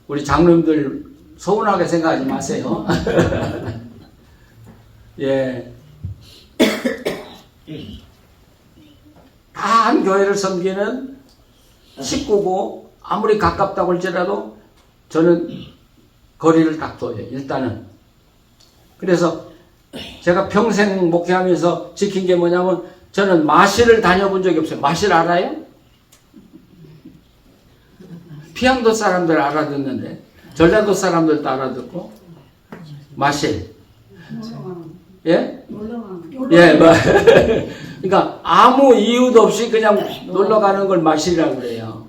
우리 장로님들 서운하게 생각하지 마세요. 예. 다 한 교회를 섬기는 식구고 아무리 가깝다고 할지라도 저는 거리를 딱 둬요. 일단은. 그래서 제가 평생 목회하면서 지킨 게 뭐냐면 저는 마실을 다녀본 적이 없어요. 마실 알아요? 피양도 사람들 알아듣는데 전라도 사람들도 알아듣고 마실. 예? 예, 뭐. 그러니까 아무 이유도 없이 그냥 놀러 가는 걸 마실이라고 그래요.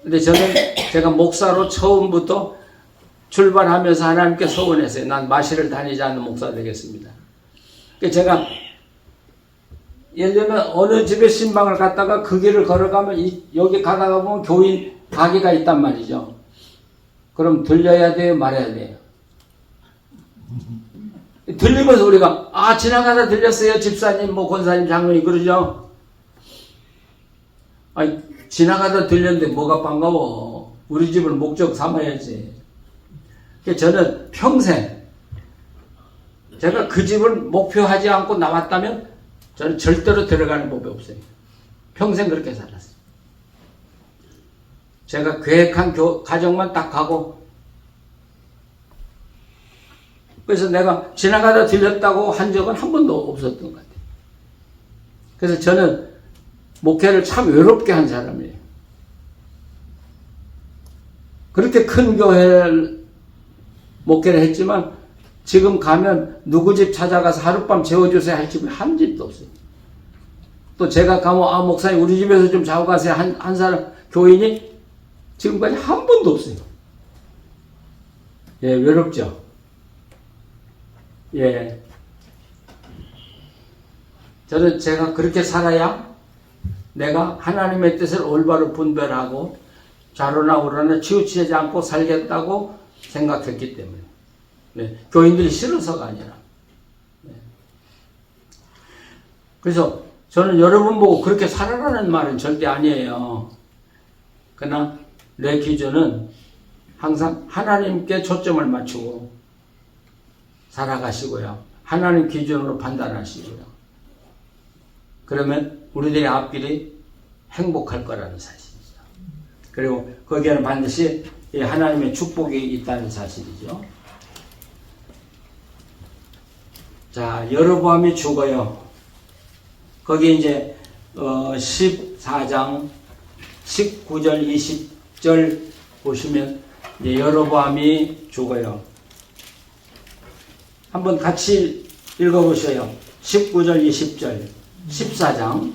근데 저는 제가 목사로 처음부터 출발하면서 하나님께 소원했어요. 난 마실을 다니지 않는 목사 되겠습니다. 그러니까 제가 예를 들면 어느 집에 신방을 갔다가 그 길을 걸어가면 여기 가다가 보면 교인 가게가 있단 말이죠. 그럼 들려야 돼요? 말해야 돼요? 들리면서 우리가 지나가다 들렸어요. 집사님, 뭐 권사님, 장로님 그러죠. 아니 지나가다 들렸는데 뭐가 반가워. 우리 집을 목적 삼아야지. 저는 평생 제가 그 집을 목표하지 않고 나왔다면 저는 절대로 들어가는 법이 없어요. 평생 그렇게 살았어요. 제가 계획한 가정만 딱 가고, 그래서 내가 지나가다 들렸다고 한 적은 한 번도 없었던 것 같아요. 그래서 저는 목회를 참 외롭게 한 사람이에요. 그렇게 큰 교회를 목회를 했지만 지금 가면 누구 집 찾아가서 하룻밤 재워주세요 할 집이 한 집도 없어요. 또 제가 가면 목사님 우리 집에서 좀 자고 가세요 한 사람 교인이 지금까지 한 번도 없어요. 예, 외롭죠. 예. 저는 제가 그렇게 살아야 내가 하나님의 뜻을 올바로 분별하고 좌로나 우로나 치우치지 않고 살겠다고 생각했기 때문에. 네, 교인들이 싫어서가 아니라. 네. 그래서 저는 여러분 보고 그렇게 살아라는 말은 절대 아니에요. 그러나 내 기준은 항상 하나님께 초점을 맞추고 살아가시고요. 하나님 기준으로 판단하시고요. 그러면 우리들의 앞길이 행복할 거라는 사실이죠. 그리고 거기에는 반드시 하나님의 축복이 있다는 사실이죠. 자, 여로보암이 죽어요. 거기 이제 14장 19절 20절 보시면 이제 여로보암이 죽어요. 한번 같이 읽어보셔요. 19절 20절 14장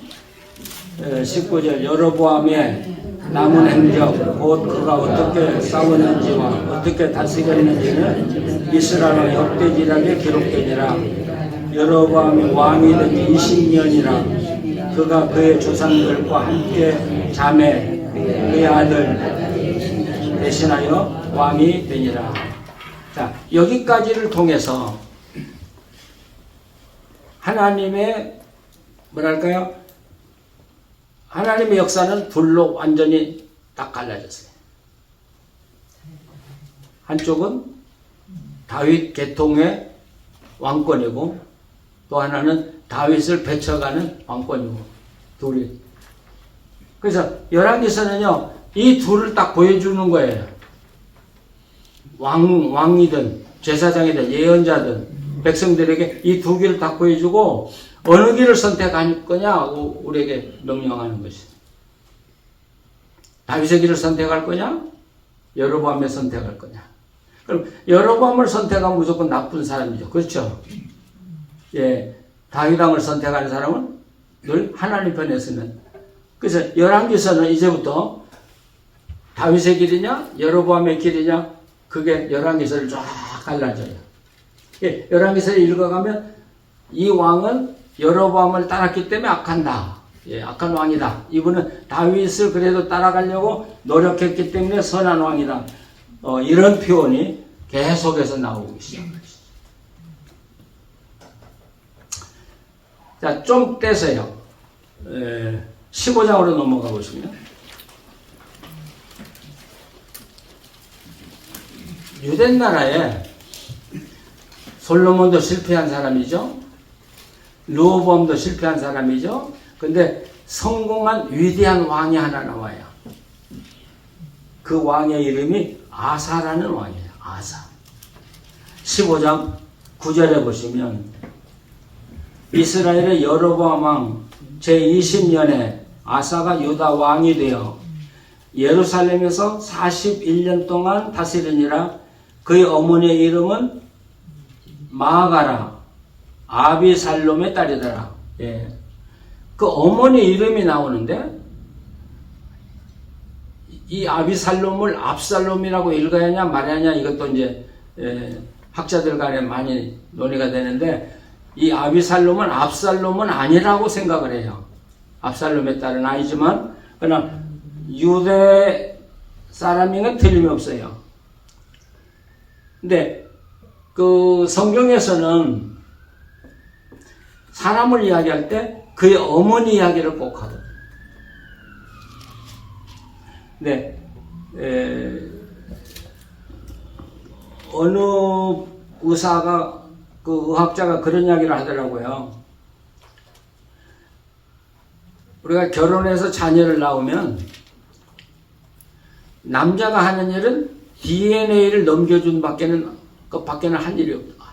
19절 여로보암의 남은 행적 곧 그가 어떻게 싸웠는지와 어떻게 다스렸는지는 이스라엘 역대지락에 기록되니라. 여로보암이 왕이 된 20년이라 그가 그의 조상들과 함께 자매 그의 아들 대신하여 왕이 되니라. 자, 여기까지를 통해서 하나님의 뭐랄까요? 하나님의 역사는 둘로 완전히 딱 갈라졌어요. 한쪽은 다윗 계통의 왕권이고 또 하나는 다윗을 베쳐가는 왕권이고 둘이. 그래서 열왕기서는요 이 둘을 딱 보여주는 거예요. 왕이든 제사장이든 예언자든 백성들에게 이 두 길을 딱 보여주고 어느 길을 선택할 거냐고 우리에게 명령하는 것이죠. 다윗의 길을 선택할 거냐? 여로보암의 선택할 거냐? 그럼 여로보암을 선택하면 무조건 나쁜 사람이죠. 그렇죠? 예, 다윗 왕을 선택하는 사람은 늘 하나님 편에 서는. 그래서 열왕기서는 이제부터 다윗의 길이냐 여로보암의 길이냐 그게 열왕기서를 쫙 갈라져요. 예, 열왕기서를 읽어가면 이 왕은 여로보암을 따랐기 때문에 악한다. 예, 악한 왕이다. 이분은 다윗을 그래도 따라가려고 노력했기 때문에 선한 왕이다. 이런 표현이 계속해서 나오기 시작합니다. 자, 좀 떼서요. 15장으로 넘어가 보시면 유대 나라에 솔로몬도 실패한 사람이죠. 르호보암도 실패한 사람이죠. 근데 성공한 위대한 왕이 하나 나와요. 그 왕의 이름이 아사라는 왕이에요. 아사. 15장 9절에 보시면 이스라엘의 여로보암 왕 제20년에 아사가 유다 왕이 되어 예루살렘에서 41년 동안 다스리니라. 그의 어머니의 이름은 마아가라 아비살롬의 딸이더라. 예. 그 어머니 이름이 나오는데 이 아비살롬을 압살롬이라고 읽어야 하냐 말아야 하냐 이것도 이제 학자들 간에 많이 논의가 되는데 이 아비살롬은 압살롬은 아니라고 생각을 해요. 압살롬의 딸은 아니지만 그러나 유대 사람인 건 틀림없어요. 근데 그 성경에서는 사람을 이야기할 때 그의 어머니 이야기를 꼭 하거든요. 네, 어느 의사가 그 의학자가 그런 이야기를 하더라고요. 우리가 결혼해서 자녀를 낳으면 남자가 하는 일은 DNA를 넘겨준 밖에는 할 일이 없다.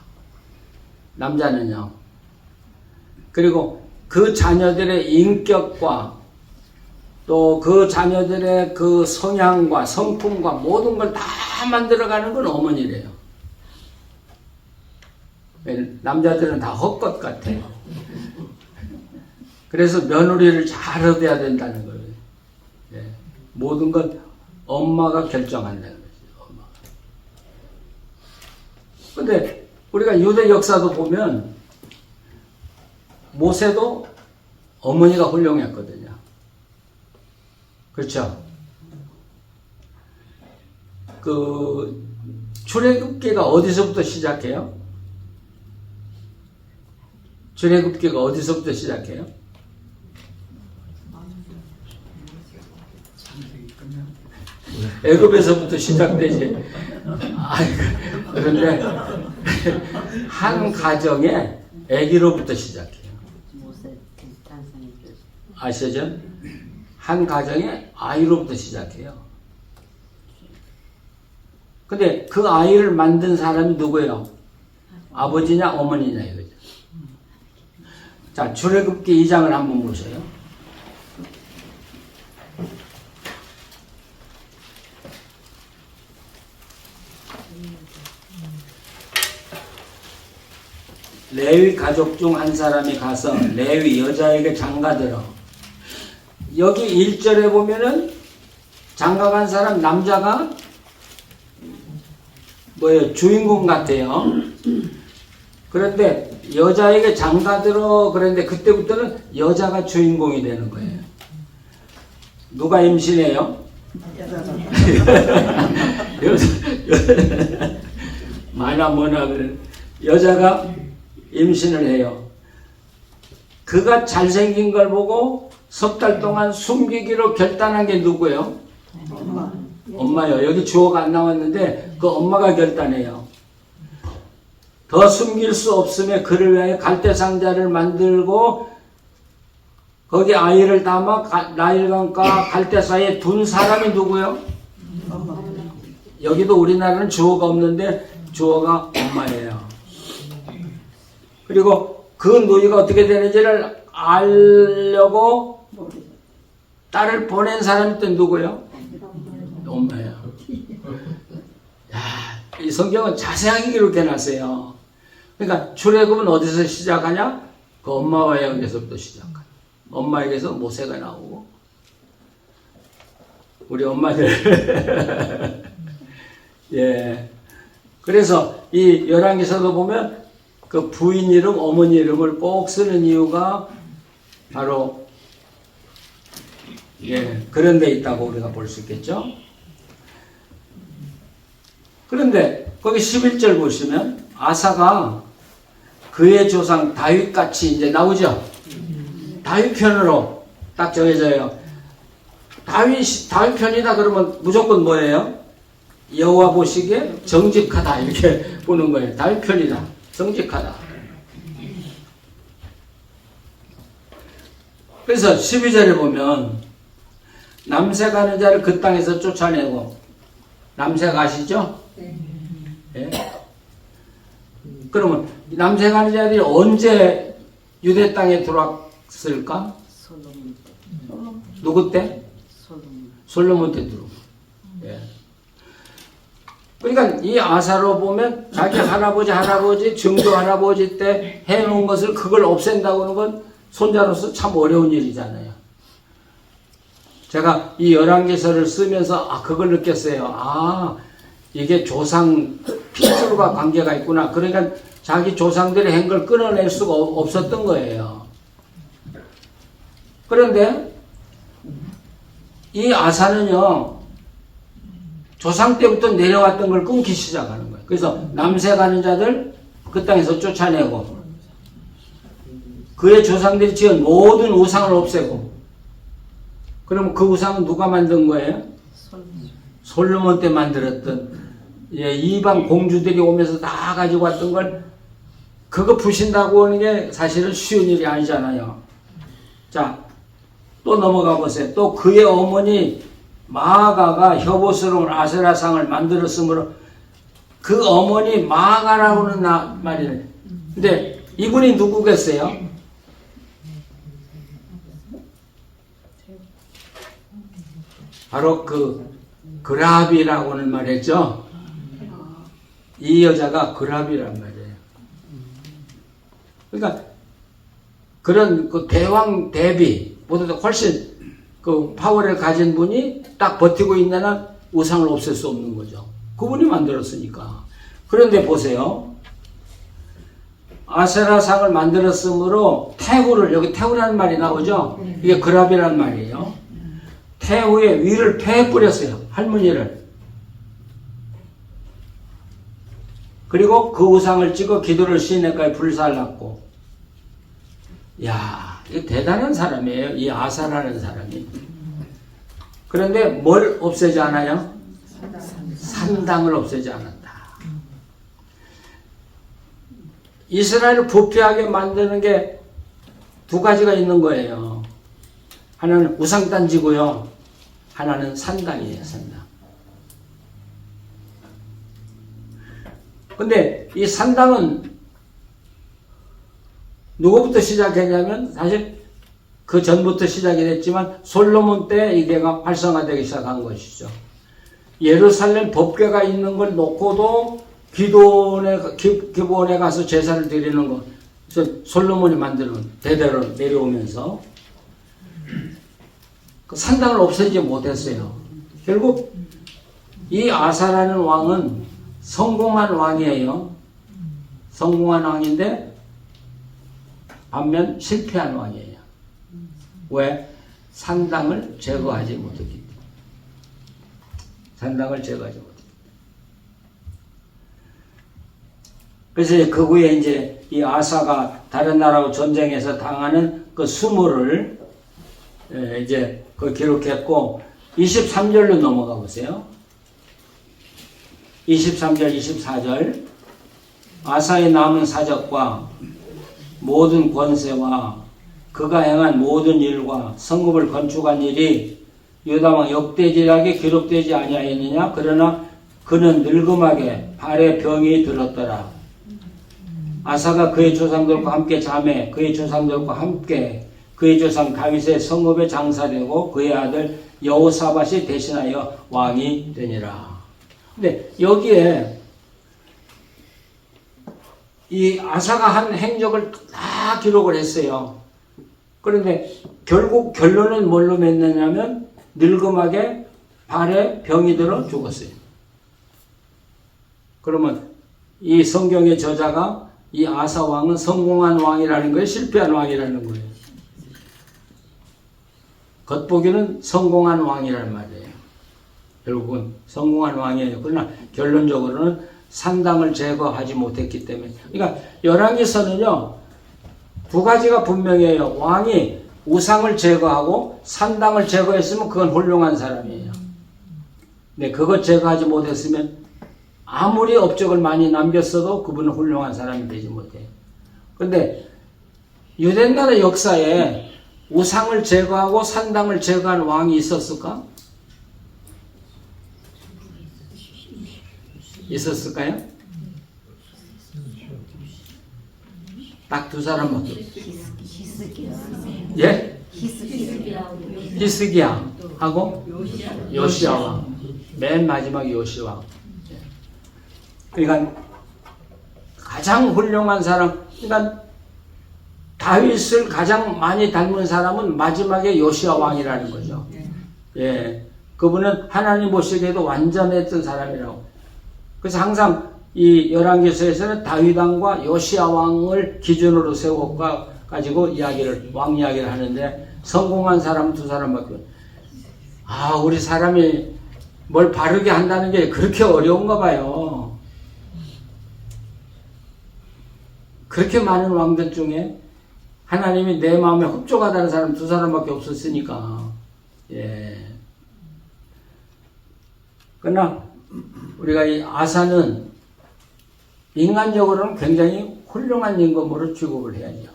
남자는요. 그리고 그 자녀들의 인격과 또 그 자녀들의 그 성향과 성품과 모든 걸 다 만들어가는 건 어머니래요. 남자들은 다 헛것 같아요. 그래서 며느리를 잘 얻어야 된다는 거예요. 예. 모든 건 엄마가 결정한다는 거죠. 엄마가. 근데 우리가 유대 역사도 보면 모세도 어머니가 훌륭했거든요. 그렇죠? 그 출애굽기가 어디서부터 시작해요? 출애굽기가 어디서부터 시작해요? 애굽에서부터 시작되지. 그런데 한 가정에 아기로부터 시작해요. 아시죠? 한 가정에 아이로부터 시작해요. 근데 그 아이를 만든 사람이 누구예요? 아버지냐 어머니냐 이거죠. 자, 출애굽기 2장을 한번 보세요. 레위 가족 중 한 사람이 가서 레위 여자에게 장가들어. 여기 1절에 보면은 장가간 사람 남자가 뭐예요? 주인공 같아요. 그런데 여자에게 장가들어 그런데 그때부터는 여자가 주인공이 되는 거예요. 누가 임신해요? 마나 뭐나 그래. 여자가 임신을 해요. 그가 잘생긴 걸 보고 석 달 동안 숨기기로 결단한 게 누구예요? 엄마요. 여기 주어가 안 나왔는데 그 엄마가 결단해요. 더 숨길 수 없음에 그를 위하여 갈대 상자를 만들고 거기 아이를 담아 나일강과 갈대 사이에 둔 사람이 누구예요? 여기도 우리나라는 주어가 없는데 주어가 엄마예요. 그리고 그 누이가 어떻게 되는지를 알려고 딸을 보낸 사람이 또 누구예요? 엄마예요. 야, 이 성경은 자세하게 기록해놨어요. 그러니까 출애굽은 어디서 시작하냐? 그 엄마와 영에서부터 시작하냐. 엄마에게서 모세가 나오고, 우리 엄마들. 예. 그래서 이 열왕기서도 보면 그 부인 이름, 어머니 이름을 꼭 쓰는 이유가 바로 예, 그런 데 있다고 우리가 볼 수 있겠죠. 그런데 거기 11절 보시면 아사가 그의 조상 다윗같이 이제 나오죠. 다윗 편으로 딱 정해져요. 다윗 편이다 그러면 무조건 뭐예요? 여호와 보시기에 정직하다 이렇게 보는 거예요. 다윗 편이다. 정직하다. 그래서 12절에 보면 남색하는 자를 그 땅에서 쫓아내고, 남색 아시죠? 네. 예? 그러면 남색하는 자들이 언제 유대 땅에 들어왔을까? 누구 때? 솔로몬 때 들어오고. 예. 그러니까 이 아사로 보면 자기 할아버지 증조 할아버지 때 해놓은 것을 그걸 없앤다고 하는 건 손자로서 참 어려운 일이잖아요. 제가 이 열왕기서를 쓰면서 그걸 느꼈어요. 이게 조상 핏줄과 관계가 있구나. 그러니까 자기 조상들이 한 걸 끊어낼 수가 없었던 거예요. 그런데 이 아사는요, 조상 때부터 내려왔던 걸 끊기 시작하는 거예요. 그래서 남색하는 자들 그 땅에서 쫓아내고, 그의 조상들이 지은 모든 우상을 없애고, 그럼 그 우상은 누가 만든 거예요? 솔로몬 때 만들었던, 이방 공주들이 오면서 다 가지고 왔던 걸 그거 부신다고 하는 게 사실은 쉬운 일이 아니잖아요. 자, 또 넘어가 보세요. 또 그의 어머니 마아가가 혐오스러운 아세라상을 만들었으므로, 그 어머니 마아가라고 하는 말이에요. 근데 이분이 누구겠어요? 바로 그 그라비라고 하는 말이죠. 이 여자가 그라비란 말이에요. 그러니까 그런 그 대왕 대비 보다 훨씬 그 파워를 가진 분이 딱 버티고 있는 한 우상을 없앨 수 없는 거죠. 그분이 만들었으니까. 그런데 보세요. 아세라상을 만들었으므로 태후를, 여기 태후라는 말이 나오죠. 이게 그라비라는 말이에요. 태후에 위를 패 뿌렸어요. 할머니를. 그리고 그 우상을 찍어 기도를 시내가에 불살랐고. 야, 이거 대단한 사람이에요. 이 아사라는 사람이. 그런데 뭘 없애지 않아요? 산당을 없애지 않았다. 이스라엘을 부패하게 만드는 게 두 가지가 있는 거예요. 하나는 우상단지고요. 하나는 산당이에요. 산당. 근데 이 산당은 누구부터 시작했냐면, 사실 그 전부터 시작이 됐지만 솔로몬 때 이게가 활성화되기 시작한 것이죠. 예루살렘 법궤가 있는 걸 놓고도 기도원에 가서 제사를 드리는 것, 그래서 솔로몬이 만드는 대대로 내려오면서 그 산당을 없애지 못했어요. 결국 이 아사라는 왕은 성공한 왕이에요. 성공한 왕인데 반면 실패한 왕이에요. 왜? 산당을 제거하지 못했기 때문에. 산당을 제거하지 못했기 때문에. 그래서 그 후에 이제 이 아사가 다른 나라하고 전쟁에서 당하는 그 수모를 이제 그 기록했고, 23절로 넘어가 보세요. 23절, 24절. 아사의 남은 사적과 모든 권세와 그가 행한 모든 일과 성읍을 건축한 일이 유다왕 역대지략에 기록되지 아니하였느냐? 그러나 그는 늙음하게 발에 병이 들었더라. 아사가 그의 조상들과 함께 자매, 그의 조상들과 함께 그의 조상 다윗의 성읍에 장사되고 그의 아들 여호사밧이 대신하여 왕이 되니라. 근데 여기에 이 아사가 한 행적을 다 기록을 했어요. 그런데 결국 결론은 뭘로 맺느냐면 늙음하게 발에 병이 들어 죽었어요. 그러면 이 성경의 저자가 이 아사 왕은 성공한 왕이라는 거예요? 실패한 왕이라는 거예요? 겉보기는 성공한 왕이라는 말이에요. 결국은 성공한 왕이에요. 그러나 결론적으로는 산당을 제거하지 못했기 때문에. 그러니까 열왕기서는요, 두 가지가 분명해요. 왕이 우상을 제거하고 산당을 제거했으면 그건 훌륭한 사람이에요. 네, 그것 제거하지 못했으면 아무리 업적을 많이 남겼어도 그분은 훌륭한 사람이 되지 못해요. 그런데 유대나라 역사에 우상을 제거하고 산당을 제거한 왕이 있었을까? 있었을까요? 딱 두 사람밖에 없어요. 예? 히스기야 하고 요시야 왕. 맨 마지막 요시야 왕. 그러니까 가장 훌륭한 사람, 그러니까 다윗을 가장 많이 닮은 사람은 마지막에 요시야 왕이라는 거죠. 예, 그분은 하나님 보시기에도 완전했던 사람이라고. 그래서 항상 이 열왕기서에서는 다윗 왕과 요시야 왕을 기준으로 세워 가지고 왕 이야기를 하는데, 성공한 사람은 두 사람밖에. 우리 사람이 뭘 바르게 한다는 게 그렇게 어려운가 봐요. 그렇게 많은 왕들 중에 하나님이 내 마음에 흡족하다는 사람 두 사람밖에 없었으니까. 예. 그러나 우리가 이 아사는 인간적으로는 굉장히 훌륭한 임금으로 취급을 해야죠.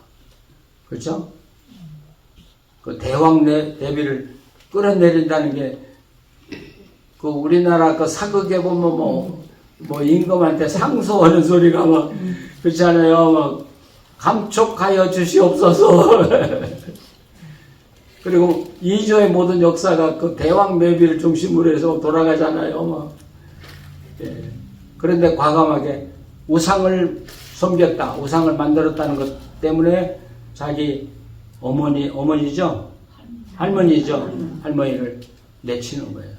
그렇죠? 그 대왕 대비를 끌어내린다는 게, 그 우리나라 그 사극에 보면 뭐 임금한테 상소하는 소리가 막 그렇잖아요. 막 감촉하여 주시옵소서. 그리고 이조의 모든 역사가 그 대왕 내비를 중심으로 해서 돌아가잖아요. 막. 예. 그런데 과감하게 우상을 섬겼다, 우상을 만들었다는 것 때문에 자기 어머니죠? 할머니죠? 할머니를 내치는 거예요.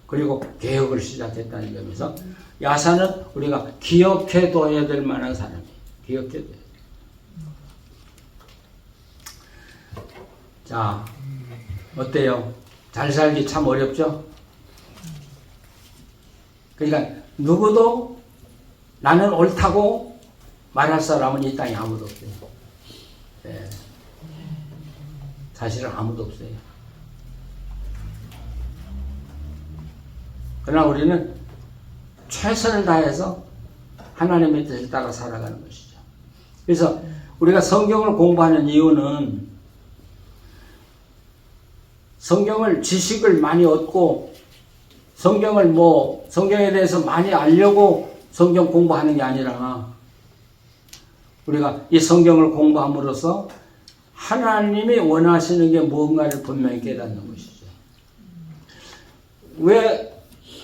그리고 개혁을 시작했다는 점에서 야사는 우리가 기억해둬야 될 만한 사람이에요. 기억해둬야 돼요. 자, 어때요? 잘 살기 참 어렵죠? 그러니까 누구도 나는 옳다고 말할 사람은 이 땅에 아무도 없어요. 네. 사실은 아무도 없어요. 그러나 우리는 최선을 다해서 하나님의 뜻을 따라 살아가는 것이죠. 그래서 우리가 성경을 공부하는 이유는 성경을 지식을 많이 얻고 성경에 대해서 많이 알려고 성경 공부하는 게 아니라 우리가 이 성경을 공부함으로써 하나님이 원하시는 게 뭔가를 분명히 깨닫는 것이죠. 왜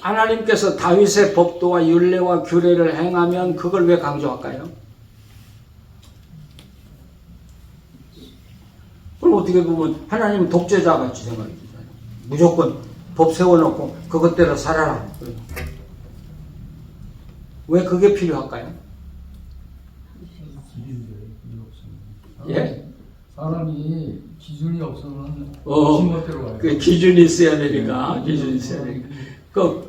하나님께서 다윗의 법도와 율례와 규례를 행하면 그걸 왜 강조할까요? 그럼 어떻게 보면 하나님은 독재자 같이 생각해요. 무조건 법 세워놓고 그것대로 살아라. 왜 그게 필요할까요? 예? 사람이 기준이 없으면 지멋대로 가요. 그 기준이 있어야 되니까. 기준이 있어야 되니까.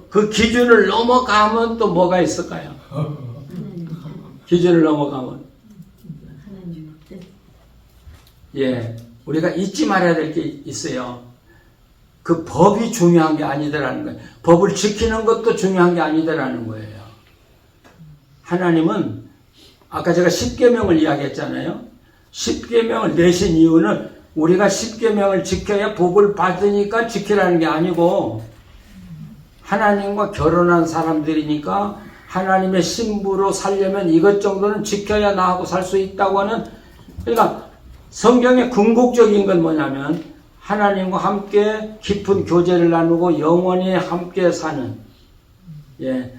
그 기준을 넘어가면 또 뭐가 있을까요? 기준을 넘어가면. 예. 우리가 잊지 말아야 될 게 있어요. 그 법이 중요한 게 아니더라는 거예요. 법을 지키는 것도 중요한 게 아니더라는 거예요. 하나님은 아까 제가 십계명을 이야기했잖아요. 십계명을 내신 이유는 우리가 십계명을 지켜야 복을 받으니까 지키라는 게 아니고 하나님과 결혼한 사람들이니까 하나님의 신부로 살려면 이것 정도는 지켜야 나하고 살 수 있다고 하는, 그러니까 성경의 궁극적인 건 뭐냐면 하나님과 함께 깊은 교제를 나누고 영원히 함께 사는, 예,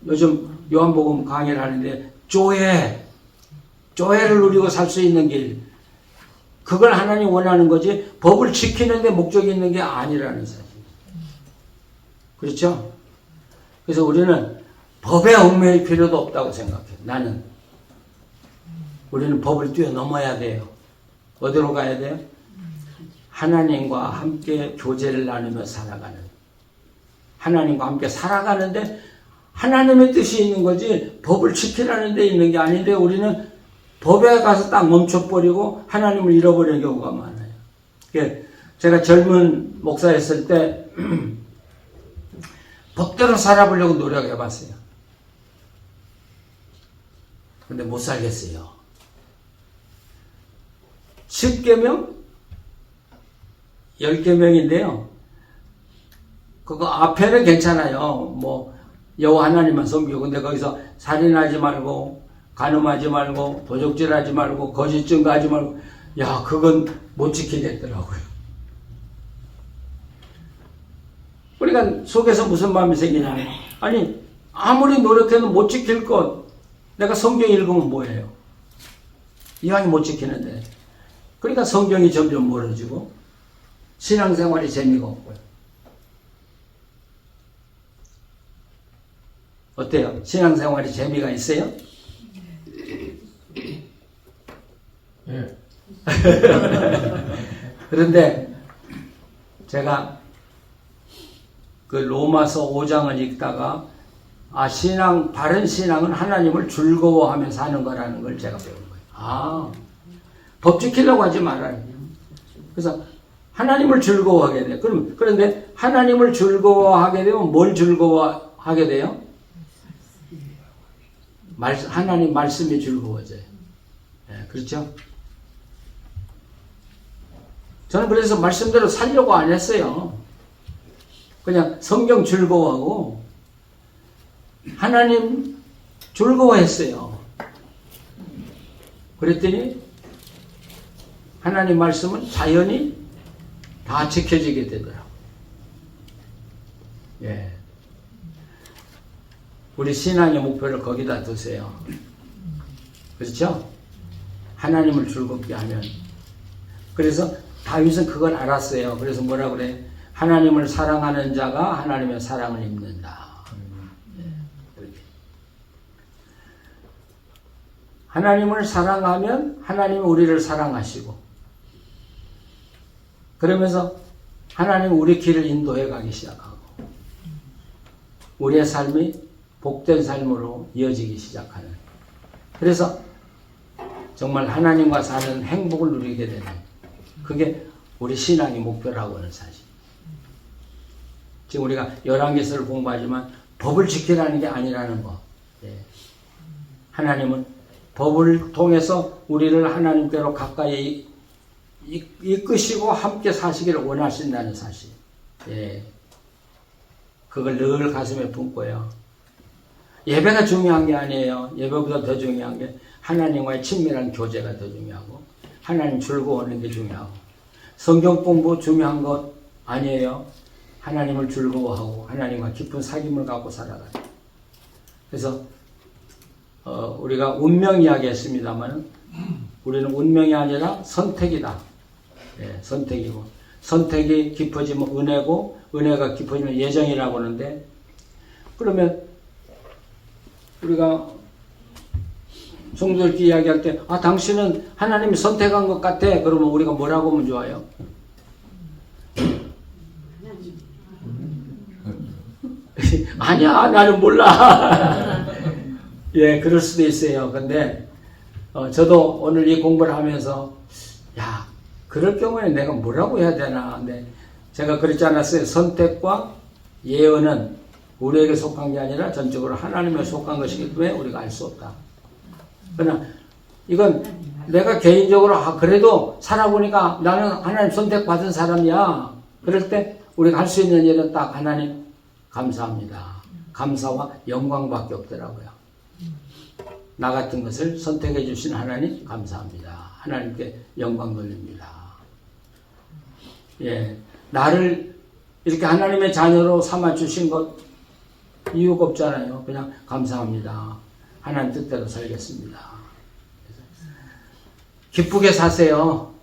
요즘 요한복음 강의를 하는데 조회, 조회를 누리고 살 수 있는 길, 그걸 하나님 원하는 거지 법을 지키는 데 목적이 있는 게 아니라는 사실. 그렇죠? 그래서 우리는 법에 얽매일 필요도 없다고 생각해요. 나는. 우리는 법을 뛰어넘어야 돼요. 어디로 가야 돼요? 하나님과 함께 교제를 나누며 살아가는. 하나님과 함께 살아가는데 하나님의 뜻이 있는 거지 법을 지키라는 데 있는 게 아닌데 우리는 법에 가서 딱 멈춰버리고 하나님을 잃어버리는 경우가 많아요. 제가 젊은 목사였을 때 법대로 살아보려고 노력해봤어요. 근데 못 살겠어요. 10계명? 10계명인데요. 그거 앞에는 괜찮아요. 뭐 여호와 하나님만 섬기고. 근데 거기서 살인하지 말고, 간음하지 말고, 도적질하지 말고, 거짓 증거하지 말고, 야, 그건 못 지키겠더라고요. 그러니까 속에서 무슨 마음이 생기냐면, 아니 아무리 노력해도 못 지킬 것, 내가 성경 읽으면 뭐예요? 이왕이 못 지키는데. 그러니까 성경이 점점 멀어지고 신앙생활이 재미가 없고요. 어때요? 신앙생활이 재미가 있어요? 예. 그런데 제가 그 로마서 5장을 읽다가 바른 신앙은 하나님을 즐거워하며 사는 거라는 걸 제가 배운 거예요. 법 지키려고 하지 말아요. 그래서 하나님을 즐거워하게 돼요. 그런데 하나님을 즐거워하게 되면 뭘 즐거워하게 돼요? 하나님 말씀이 즐거워져요. 네, 그렇죠? 저는 그래서 말씀대로 살려고 안 했어요. 그냥 성경 즐거워하고 하나님 즐거워했어요. 그랬더니 하나님 말씀은 자연히 다 지켜지게 되더라고요. 예. 우리 신앙의 목표를 거기다 두세요. 그렇죠? 하나님을 즐겁게 하면. 그래서 다윗은 그걸 알았어요. 그래서 뭐라 그래? 하나님을 사랑하는 자가 하나님의 사랑을 입는다. 그렇게. 하나님을 사랑하면 하나님이 우리를 사랑하시고, 그러면서 하나님 우리 길을 인도해 가기 시작하고, 우리의 삶이 복된 삶으로 이어지기 시작하는. 그래서 정말 하나님과 사는 행복을 누리게 되는, 그게 우리 신앙의 목표라고 하는 사실. 지금 우리가 열왕기서를 공부하지만 법을 지키라는 게 아니라는 거. 예. 하나님은 법을 통해서 우리를 하나님께로 가까이 이끄시고 함께 사시기를 원하신다는 사실. 예. 그걸 늘 가슴에 품고요. 예배가 중요한 게 아니에요. 예배보다 더 중요한 게 하나님과의 친밀한 교제가 더 중요하고, 하나님 즐거워하는 게 중요하고, 성경 공부 중요한 것 아니에요. 하나님을 즐거워하고 하나님과 깊은 사귐을 갖고 살아가요. 그래서 우리가 운명 이야기 했습니다만 우리는 운명이 아니라 선택이다. 예, 선택이고, 선택이 깊어지면 은혜고, 은혜가 깊어지면 예정이라고 하는데, 그러면 우리가 성도들끼리 이야기할 때 당신은 하나님이 선택한 것 같아. 그러면 우리가 뭐라고 하면 좋아요? 아니야, 나는 몰라. 예, 그럴 수도 있어요. 근데 저도 오늘 이 공부를 하면서 그럴 경우에 내가 뭐라고 해야 되나. 근데 제가 그렇지 않았어요. 선택과 예언은 우리에게 속한 게 아니라 전적으로 하나님에 속한 것이기 때문에 우리가 알 수 없다. 그러나 이건 내가 개인적으로 그래도 살아보니까 나는 하나님 선택받은 사람이야. 그럴 때 우리가 할 수 있는 일은 딱 하나님 감사합니다. 감사와 영광밖에 없더라고요. 나 같은 것을 선택해 주신 하나님 감사합니다. 하나님께 영광 돌립니다. 예, 나를 이렇게 하나님의 자녀로 삼아 주신 것 이유가 없잖아요. 그냥 감사합니다. 하나님 뜻대로 살겠습니다. 기쁘게 사세요.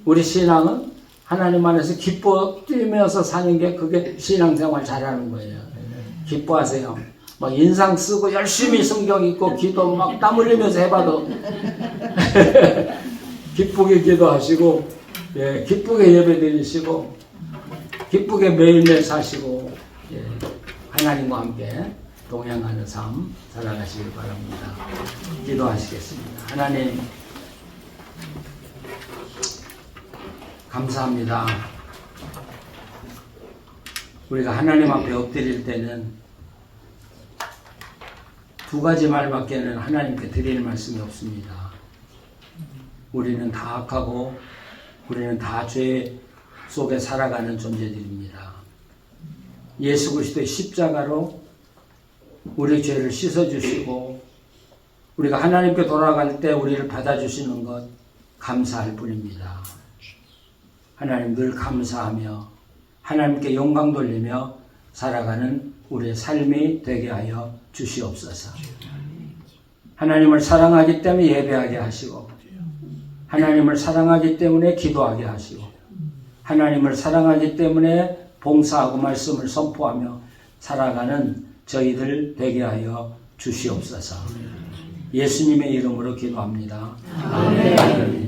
우리 신앙은 하나님 안에서 기뻐 뛰면서 사는 게 그게 신앙생활 잘하는 거예요. 기뻐하세요. 막 인상 쓰고 열심히 성경 읽고 기도 막 땀 흘리면서 해봐도 기쁘게 기도하시고, 예, 기쁘게 예배 드리시고, 기쁘게 매일매일 사시고, 예, 하나님과 함께 동행하는 삶 살아가시길 바랍니다. 기도하시겠습니다. 하나님, 감사합니다. 우리가 하나님 앞에 엎드릴 때는 두 가지 말밖에는 하나님께 드릴 말씀이 없습니다. 우리는 다 악하고 우리는 다 죄 속에 살아가는 존재들입니다. 예수 그리스도의 십자가로 우리 죄를 씻어주시고 우리가 하나님께 돌아갈 때 우리를 받아주시는 것 감사할 뿐입니다. 하나님 늘 감사하며 하나님께 영광 돌리며 살아가는 우리의 삶이 되게 하여 주시옵소서. 하나님을 사랑하기 때문에 예배하게 하시고 하나님을 사랑하기 때문에 기도하게 하시고 하나님을 사랑하기 때문에 봉사하고 말씀을 선포하며 살아가는 저희들 되게 하여 주시옵소서. 예수님의 이름으로 기도합니다. 아멘.